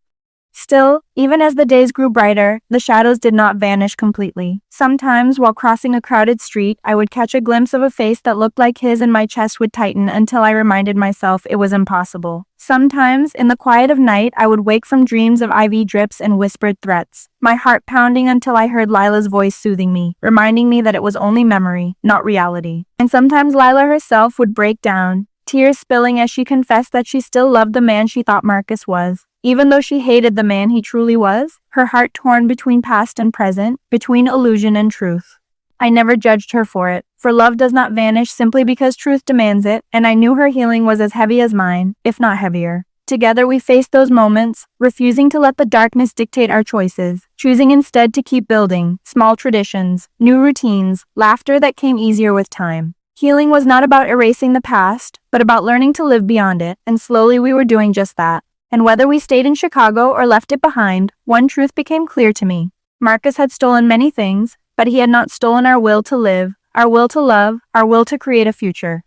Still, even as the days grew brighter, the shadows did not vanish completely. Sometimes, while crossing a crowded street, I would catch a glimpse of a face that looked like his and my chest would tighten until I reminded myself it was impossible. Sometimes, in the quiet of night, I would wake from dreams of IV drips and whispered threats, my heart pounding until I heard Lila's voice soothing me, reminding me that it was only memory, not reality. And sometimes Lila herself would break down, tears spilling as she confessed that she still loved the man she thought Marcus was. Even though she hated the man he truly was, her heart torn between past and present, between illusion and truth. I never judged her for it, for love does not vanish simply because truth demands it, and I knew her healing was as heavy as mine, if not heavier. Together we faced those moments, refusing to let the darkness dictate our choices, choosing instead to keep building, small traditions, new routines, laughter that came easier with time. Healing was not about erasing the past, but about learning to live beyond it, and slowly we were doing just that. And whether we stayed in Chicago or left it behind, one truth became clear to me. Marcus had stolen many things, but he had not stolen our will to live, our will to love, our will to create a future.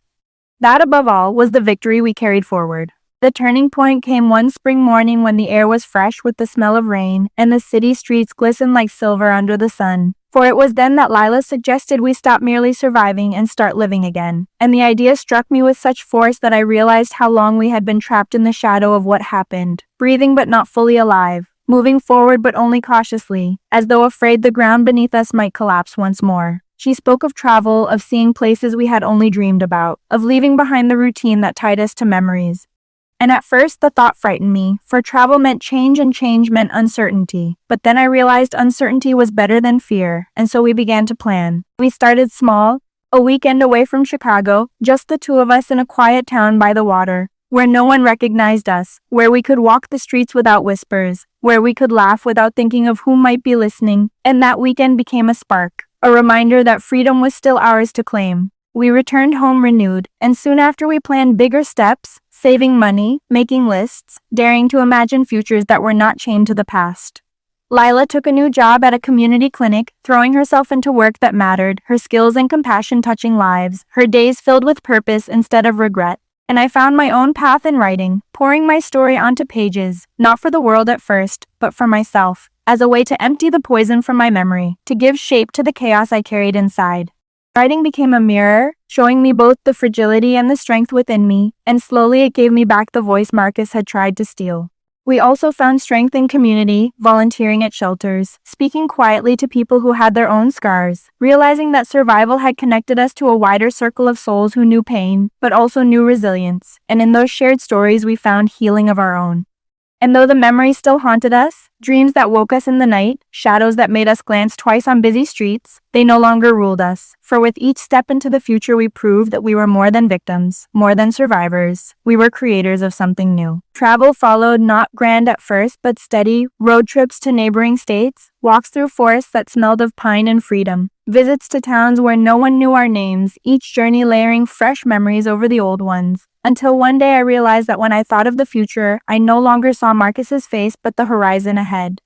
That, above all, was the victory we carried forward. The turning point came one spring morning when the air was fresh with the smell of rain, and the city streets glistened like silver under the sun. For it was then that Lila suggested we stop merely surviving and start living again. And the idea struck me with such force that I realized how long we had been trapped in the shadow of what happened, breathing but not fully alive, moving forward but only cautiously, as though afraid the ground beneath us might collapse once more. She spoke of travel, of seeing places we had only dreamed about, of leaving behind the routine that tied us to memories. And at first the thought frightened me, for travel meant change and change meant uncertainty. But then I realized uncertainty was better than fear, and so we began to plan. We started small, a weekend away from Chicago, just the two of us in a quiet town by the water, where no one recognized us, where we could walk the streets without whispers, where we could laugh without thinking of who might be listening. And that weekend became a spark, a reminder that freedom was still ours to claim. We returned home renewed, and soon after we planned bigger steps, saving money, making lists, daring to imagine futures that were not chained to the past. Lila took a new job at a community clinic, throwing herself into work that mattered, her skills and compassion touching lives, her days filled with purpose instead of regret. And I found my own path in writing, pouring my story onto pages, not for the world at first, but for myself, as a way to empty the poison from my memory, to give shape to the chaos I carried inside. Writing became a mirror, showing me both the fragility and the strength within me, and slowly it gave me back the voice Marcus had tried to steal. We also found strength in community, volunteering at shelters, speaking quietly to people who had their own scars, realizing that survival had connected us to a wider circle of souls who knew pain, but also knew resilience, and in those shared stories we found healing of our own. And though the memories still haunted us, dreams that woke us in the night, shadows that made us glance twice on busy streets, they no longer ruled us. For with each step into the future we proved that we were more than victims, more than survivors. We were creators of something new. Travel followed, not grand at first, but steady, road trips to neighboring states, walks through forests that smelled of pine and freedom, Visits to towns where no one knew our names, each journey layering fresh memories over the old ones. Until one day I realized that when I thought of the future, I no longer saw Marcus's face but the horizon ahead.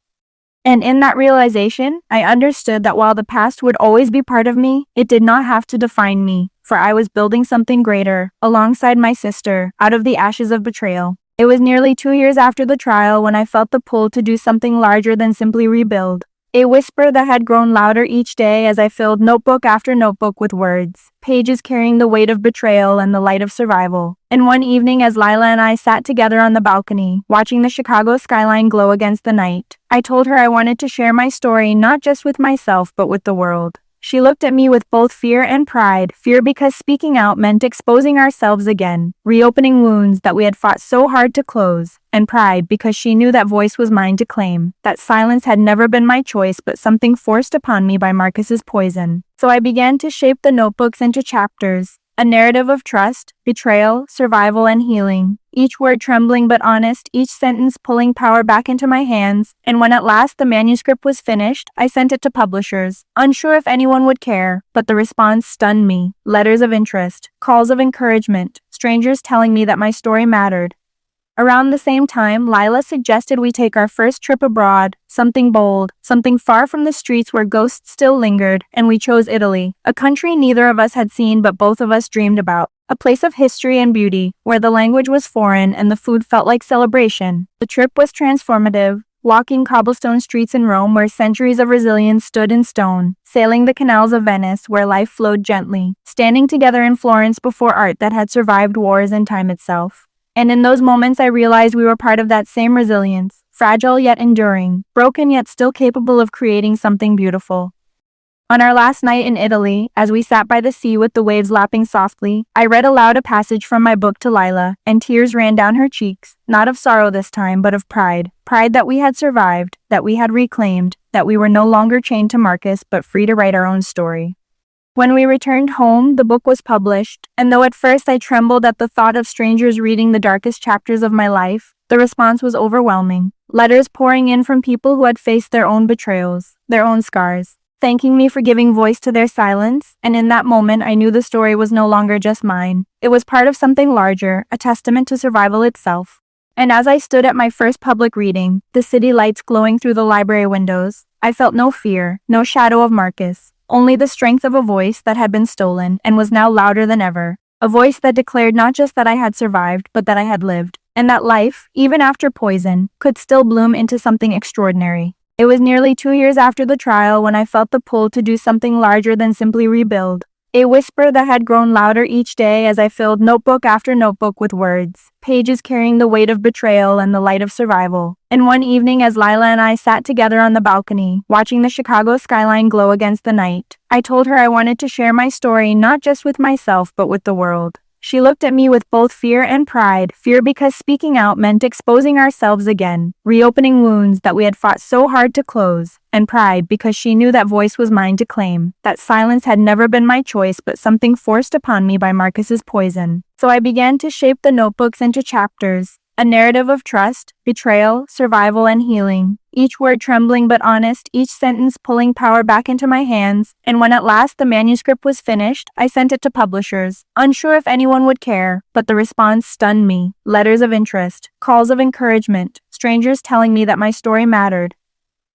And in that realization, I understood that while the past would always be part of me, it did not have to define me, for I was building something greater, alongside my sister, out of the ashes of betrayal. It was nearly 2 years after the trial when I felt the pull to do something larger than simply rebuild. A whisper that had grown louder each day as I filled notebook after notebook with words, pages carrying the weight of betrayal and the light of survival. And one evening as Lila and I sat together on the balcony, watching the Chicago skyline glow against the night, I told her I wanted to share my story not just with myself but with the world. She looked at me with both fear and pride, fear because speaking out meant exposing ourselves again, reopening wounds that we had fought so hard to close, and pride because she knew that voice was mine to claim, that silence had never been my choice but something forced upon me by Marcus's poison. So I began to shape the notebooks into chapters, a narrative of trust, betrayal, survival, and healing. Each word trembling but honest, each sentence pulling power back into my hands, and when at last the manuscript was finished, I sent it to publishers, unsure if anyone would care, but the response stunned me. Letters of interest, calls of encouragement, strangers telling me that my story mattered. Around the same time, Lila suggested we take our first trip abroad, something bold, something far from the streets where ghosts still lingered, and we chose Italy, a country neither of us had seen but both of us dreamed about. A place of history and beauty, where the language was foreign and the food felt like celebration. The trip was transformative, walking cobblestone streets in Rome where centuries of resilience stood in stone, sailing the canals of Venice where life flowed gently, standing together in Florence before art that had survived wars and time itself. And in those moments I realized we were part of that same resilience, fragile yet enduring, broken yet still capable of creating something beautiful. On our last night in Italy, as we sat by the sea with the waves lapping softly, I read aloud a passage from my book to Lila, and tears ran down her cheeks, not of sorrow this time, but of pride. Pride that we had survived, that we had reclaimed, that we were no longer chained to Marcus, but free to write our own story. When we returned home, the book was published, and though at first I trembled at the thought of strangers reading the darkest chapters of my life, the response was overwhelming. Letters pouring in from people who had faced their own betrayals, their own scars, thanking me for giving voice to their silence, and in that moment I knew the story was no longer just mine. It was part of something larger, a testament to survival itself. And as I stood at my first public reading, the city lights glowing through the library windows, I felt no fear, no shadow of Marcus. Only the strength of a voice that had been stolen and was now louder than ever. A voice that declared not just that I had survived, but that I had lived. And that life, even after poison, could still bloom into something extraordinary. It was nearly 2 years after the trial when I felt the pull to do something larger than simply rebuild. A whisper that had grown louder each day as I filled notebook after notebook with words, pages carrying the weight of betrayal and the light of survival. And one evening as Lila and I sat together on the balcony, watching the Chicago skyline glow against the night, I told her I wanted to share my story not just with myself but with the world. She looked at me with both fear and pride, fear because speaking out meant exposing ourselves again, reopening wounds that we had fought so hard to close, and pride because she knew that voice was mine to claim, that silence had never been my choice but something forced upon me by Marcus's poison. So I began to shape the notebooks into chapters, a narrative of trust, betrayal, survival, and healing. Each word trembling but honest, each sentence pulling power back into my hands, and when at last the manuscript was finished, I sent it to publishers, unsure if anyone would care, but the response stunned me. Letters of interest, calls of encouragement, strangers telling me that my story mattered.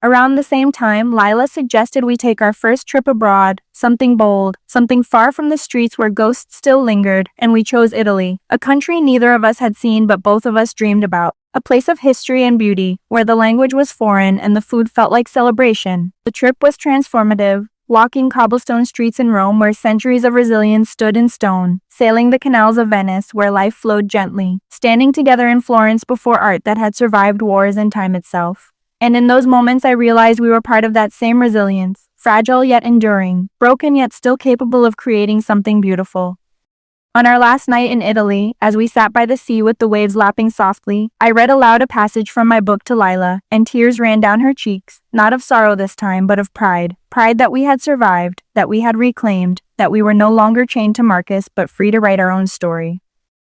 Around the same time, Lila suggested we take our first trip abroad, something bold, something far from the streets where ghosts still lingered, and we chose Italy, a country neither of us had seen but both of us dreamed about. A place of history and beauty, where the language was foreign and the food felt like celebration. The trip was transformative, walking cobblestone streets in Rome where centuries of resilience stood in stone, sailing the canals of Venice where life flowed gently, standing together in Florence before art that had survived wars and time itself. And in those moments I realized we were part of that same resilience, fragile yet enduring, broken yet still capable of creating something beautiful. On our last night in Italy, as we sat by the sea with the waves lapping softly, I read aloud a passage from my book to Lila, and tears ran down her cheeks, not of sorrow this time, but of pride. Pride that we had survived, that we had reclaimed, that we were no longer chained to Marcus, but free to write our own story.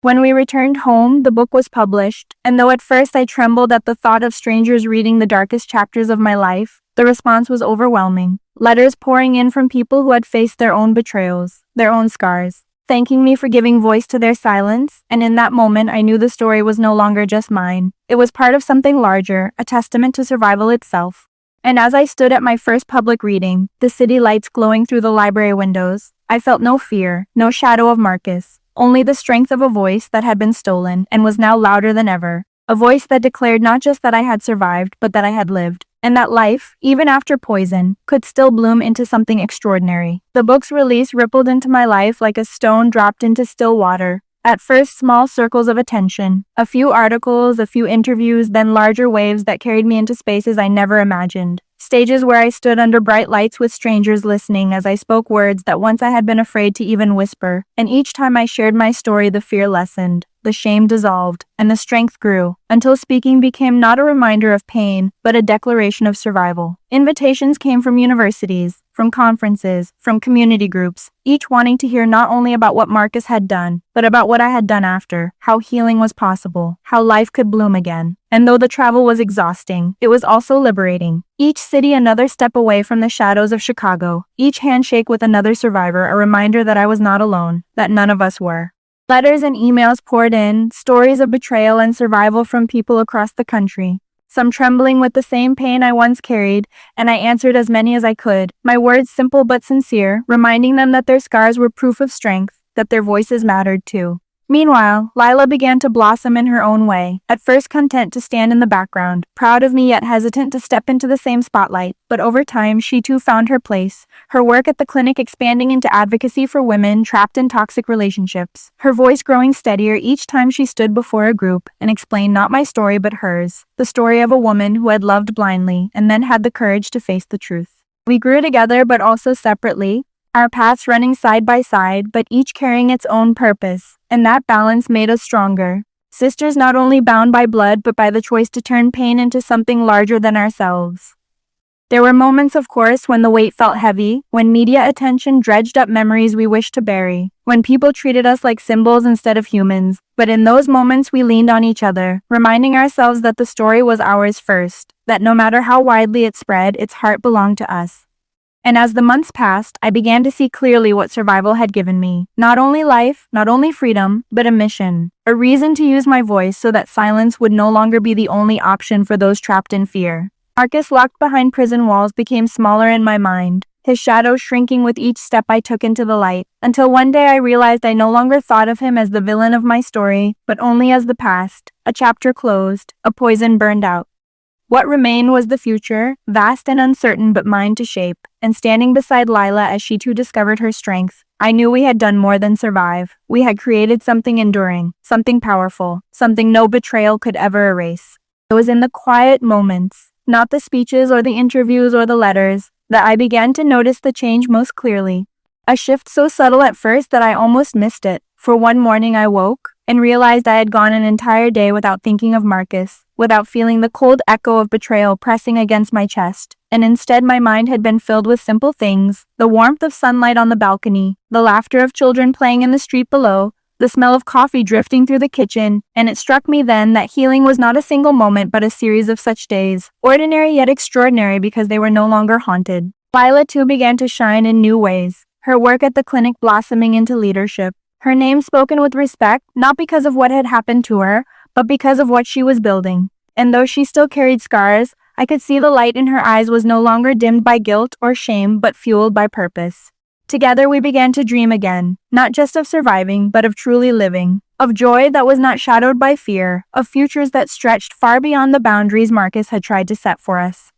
When we returned home, the book was published, and though at first I trembled at the thought of strangers reading the darkest chapters of my life, the response was overwhelming. Letters pouring in from people who had faced their own betrayals, their own scars, thanking me for giving voice to their silence, and in that moment I knew the story was no longer just mine. It was part of something larger, a testament to survival itself. And as I stood at my first public reading, the city lights glowing through the library windows, I felt no fear, no shadow of Marcus, only the strength of a voice that had been stolen and was now louder than ever. A voice that declared not just that I had survived, but that I had lived, and that life, even after poison, could still bloom into something extraordinary. The book's release rippled into my life like a stone dropped into still water. At first, small circles of attention, a few articles, a few interviews, then larger waves that carried me into spaces I never imagined. Stages where I stood under bright lights with strangers listening as I spoke words that once I had been afraid to even whisper, and each time I shared my story, the fear lessened, the shame dissolved, and the strength grew, until speaking became not a reminder of pain, but a declaration of survival. Invitations came from universities, from conferences, from community groups, each wanting to hear not only about what Marcus had done, but about what I had done after, how healing was possible, how life could bloom again. And though the travel was exhausting, it was also liberating. Each city another step away from the shadows of Chicago, each handshake with another survivor a reminder that I was not alone, that none of us were. Letters and emails poured in, stories of betrayal and survival from people across the country, some trembling with the same pain I once carried, and I answered as many as I could, my words simple but sincere, reminding them that their scars were proof of strength, that their voices mattered too. Meanwhile, Lila began to blossom in her own way, at first content to stand in the background, proud of me yet hesitant to step into the same spotlight, but over time she too found her place, her work at the clinic expanding into advocacy for women trapped in toxic relationships, her voice growing steadier each time she stood before a group and explained not my story but hers, the story of a woman who had loved blindly and then had the courage to face the truth. We grew together but also separately, our paths running side by side, but each carrying its own purpose, and that balance made us stronger. Sisters not only bound by blood, but by the choice to turn pain into something larger than ourselves. There were moments, of course, when the weight felt heavy, when media attention dredged up memories we wished to bury, when people treated us like symbols instead of humans, but in those moments we leaned on each other, reminding ourselves that the story was ours first, that no matter how widely it spread, its heart belonged to us. And as the months passed, I began to see clearly what survival had given me. Not only life, not only freedom, but a mission. A reason to use my voice so that silence would no longer be the only option for those trapped in fear. Marcus locked behind prison walls became smaller in my mind, his shadow shrinking with each step I took into the light, until one day I realized I no longer thought of him as the villain of my story, but only as the past, a chapter closed, a poison burned out. What remained was the future, vast and uncertain but mine to shape, and standing beside Lila as she too discovered her strength, I knew we had done more than survive. We had created something enduring, something powerful, something no betrayal could ever erase. It was in the quiet moments, not the speeches or the interviews or the letters, that I began to notice the change most clearly. A shift so subtle at first that I almost missed it, for one morning I woke and realized I had gone an entire day without thinking of Marcus, without feeling the cold echo of betrayal pressing against my chest, and instead my mind had been filled with simple things, the warmth of sunlight on the balcony, the laughter of children playing in the street below, the smell of coffee drifting through the kitchen, and it struck me then that healing was not a single moment but a series of such days, ordinary yet extraordinary because they were no longer haunted. Lila too began to shine in new ways, her work at the clinic blossoming into leadership. Her name spoken with respect, not because of what had happened to her, but because of what she was building. And though she still carried scars, I could see the light in her eyes was no longer dimmed by guilt or shame, but fueled by purpose. Together we began to dream again, not just of surviving, but of truly living, of joy that was not shadowed by fear, of futures that stretched far beyond the boundaries Marcus had tried to set for us.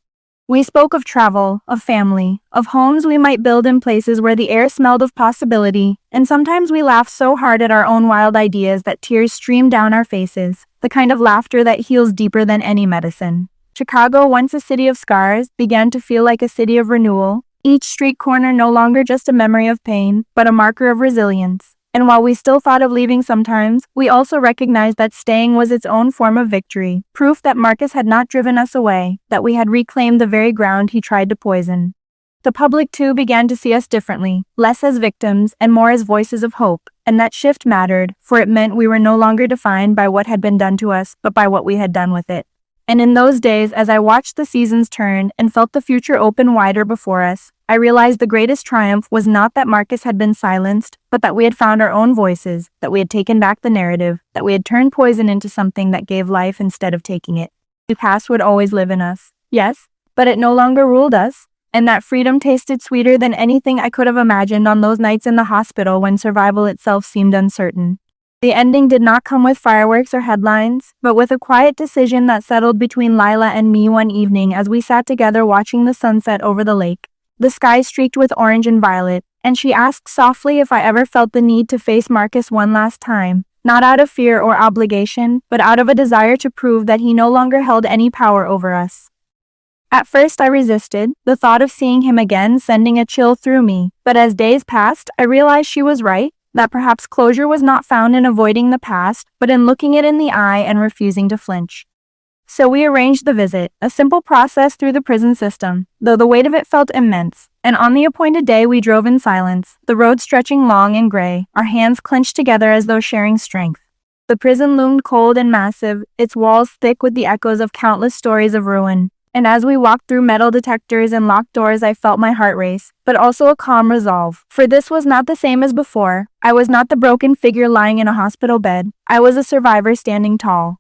We spoke of travel, of family, of homes we might build in places where the air smelled of possibility, and sometimes we laughed so hard at our own wild ideas that tears streamed down our faces, the kind of laughter that heals deeper than any medicine. Chicago, once a city of scars, began to feel like a city of renewal, each street corner no longer just a memory of pain, but a marker of resilience. And while we still thought of leaving sometimes, we also recognized that staying was its own form of victory, proof that Marcus had not driven us away, that we had reclaimed the very ground he tried to poison. The public too began to see us differently, less as victims and more as voices of hope, and that shift mattered, for it meant we were no longer defined by what had been done to us, but by what we had done with it. And in those days, as I watched the seasons turn and felt the future open wider before us, I realized the greatest triumph was not that Marcus had been silenced, but that we had found our own voices, that we had taken back the narrative, that we had turned poison into something that gave life instead of taking it. The past would always live in us, yes, but it no longer ruled us, and that freedom tasted sweeter than anything I could have imagined on those nights in the hospital when survival itself seemed uncertain. The ending did not come with fireworks or headlines, but with a quiet decision that settled between Lila and me one evening as we sat together watching the sunset over the lake. The sky streaked with orange and violet, and she asked softly if I ever felt the need to face Marcus one last time, not out of fear or obligation, but out of a desire to prove that he no longer held any power over us. At first I resisted, the thought of seeing him again sending a chill through me, but as days passed, I realized she was right, that perhaps closure was not found in avoiding the past, but in looking it in the eye and refusing to flinch. So we arranged the visit, a simple process through the prison system, though the weight of it felt immense, and on the appointed day we drove in silence, the road stretching long and gray, our hands clenched together as though sharing strength. The prison loomed cold and massive, its walls thick with the echoes of countless stories of ruin, and as we walked through metal detectors and locked doors I felt my heart race, but also a calm resolve, for this was not the same as before. I was not the broken figure lying in a hospital bed, I was a survivor standing tall.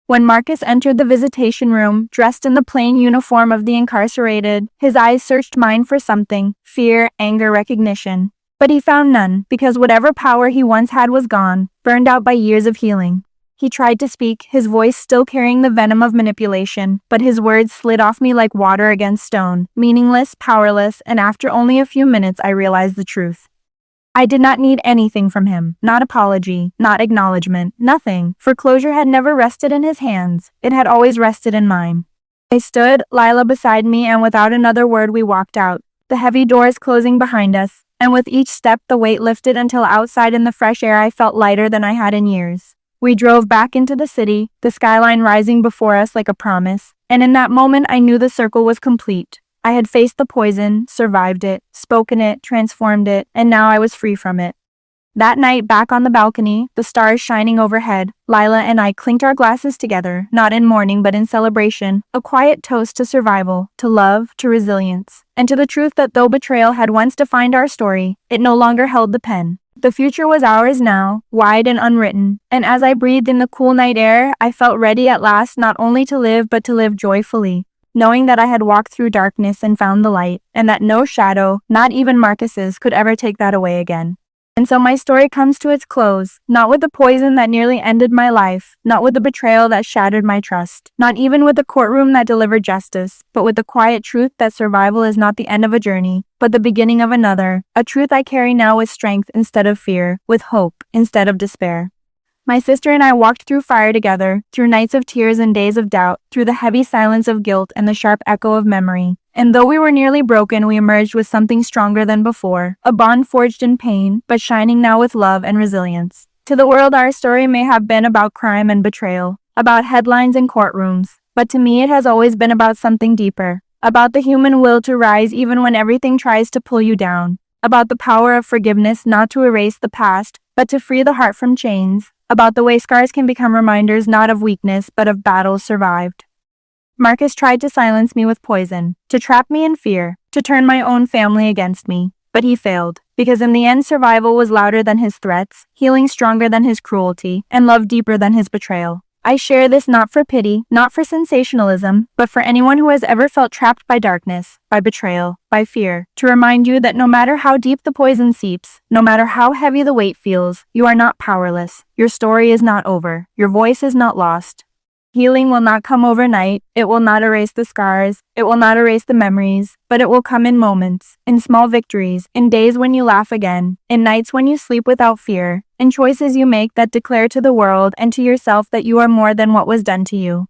When Marcus entered the visitation room, dressed in the plain uniform of the incarcerated, his eyes searched mine for something, fear, anger, recognition. But he found none, because whatever power he once had was gone, burned out by years of healing. He tried to speak, his voice still carrying the venom of manipulation, but his words slid off me like water against stone, meaningless, powerless, and after only a few minutes I realized the truth. I did not need anything from him, not apology, not acknowledgement, nothing, for closure had never rested in his hands, it had always rested in mine. I stood, Lila beside me, and without another word we walked out, the heavy doors closing behind us, and with each step the weight lifted until outside in the fresh air I felt lighter than I had in years. We drove back into the city, the skyline rising before us like a promise, and in that moment I knew the circle was complete. I had faced the poison, survived it, spoken it, transformed it, and now I was free from it. That night, back on the balcony, the stars shining overhead, Lila and I clinked our glasses together, not in mourning but in celebration, a quiet toast to survival, to love, to resilience, and to the truth that though betrayal had once defined our story, it no longer held the pen. The future was ours now, wide and unwritten, and as I breathed in the cool night air, I felt ready at last not only to live but to live joyfully, knowing that I had walked through darkness and found the light, and that no shadow, not even Marcus's, could ever take that away again. And so my story comes to its close, not with the poison that nearly ended my life, not with the betrayal that shattered my trust, not even with the courtroom that delivered justice, but with the quiet truth that survival is not the end of a journey, but the beginning of another, a truth I carry now with strength instead of fear, with hope instead of despair. My sister and I walked through fire together, through nights of tears and days of doubt, through the heavy silence of guilt and the sharp echo of memory. And though we were nearly broken, we emerged with something stronger than before, a bond forged in pain, but shining now with love and resilience. To the world, our story may have been about crime and betrayal, about headlines and courtrooms, but to me it has always been about something deeper, about the human will to rise even when everything tries to pull you down, about the power of forgiveness not to erase the past, but to free the heart from chains, about the way scars can become reminders not of weakness but of battles survived. Marcus tried to silence me with poison, to trap me in fear, to turn my own family against me, but he failed, because in the end survival was louder than his threats, healing stronger than his cruelty, and love deeper than his betrayal. I share this not for pity, not for sensationalism, but for anyone who has ever felt trapped by darkness, by betrayal, by fear, to remind you that no matter how deep the poison seeps, no matter how heavy the weight feels, you are not powerless. Your story is not over. Your voice is not lost. Healing will not come overnight, it will not erase the scars, it will not erase the memories, but it will come in moments, in small victories, in days when you laugh again, in nights when you sleep without fear, in choices you make that declare to the world and to yourself that you are more than what was done to you.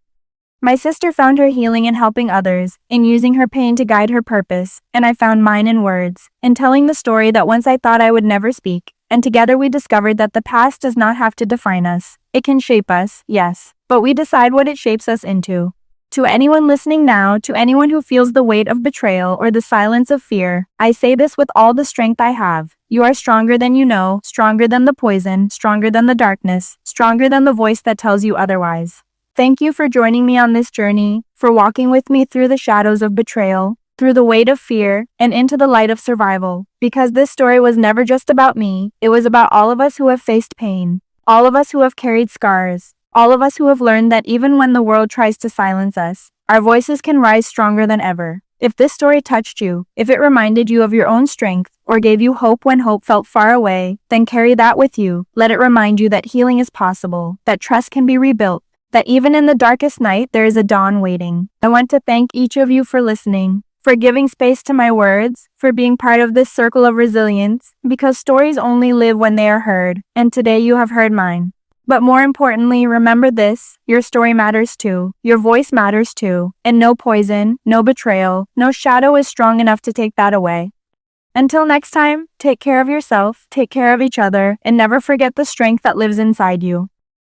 My sister found her healing in helping others, in using her pain to guide her purpose, and I found mine in words, in telling the story that once I thought I would never speak, and together we discovered that the past does not have to define us. It can shape us, yes, but we decide what it shapes us into. To anyone listening now, to anyone who feels the weight of betrayal or the silence of fear, I say this with all the strength I have. You are stronger than you know, stronger than the poison, stronger than the darkness, stronger than the voice that tells you otherwise. Thank you for joining me on this journey, for walking with me through the shadows of betrayal, through the weight of fear, and into the light of survival. Because this story was never just about me, it was about all of us who have faced pain, all of us who have carried scars, all of us who have learned that even when the world tries to silence us, our voices can rise stronger than ever. If this story touched you, if it reminded you of your own strength, or gave you hope when hope felt far away, then carry that with you. Let it remind you that healing is possible, that trust can be rebuilt, that even in the darkest night there is a dawn waiting. I want to thank each of you for listening, for giving space to my words, for being part of this circle of resilience, because stories only live when they are heard, and today you have heard mine. But more importantly, remember this, your story matters too, your voice matters too, and no poison, no betrayal, no shadow is strong enough to take that away. Until next time, take care of yourself, take care of each other, and never forget the strength that lives inside you.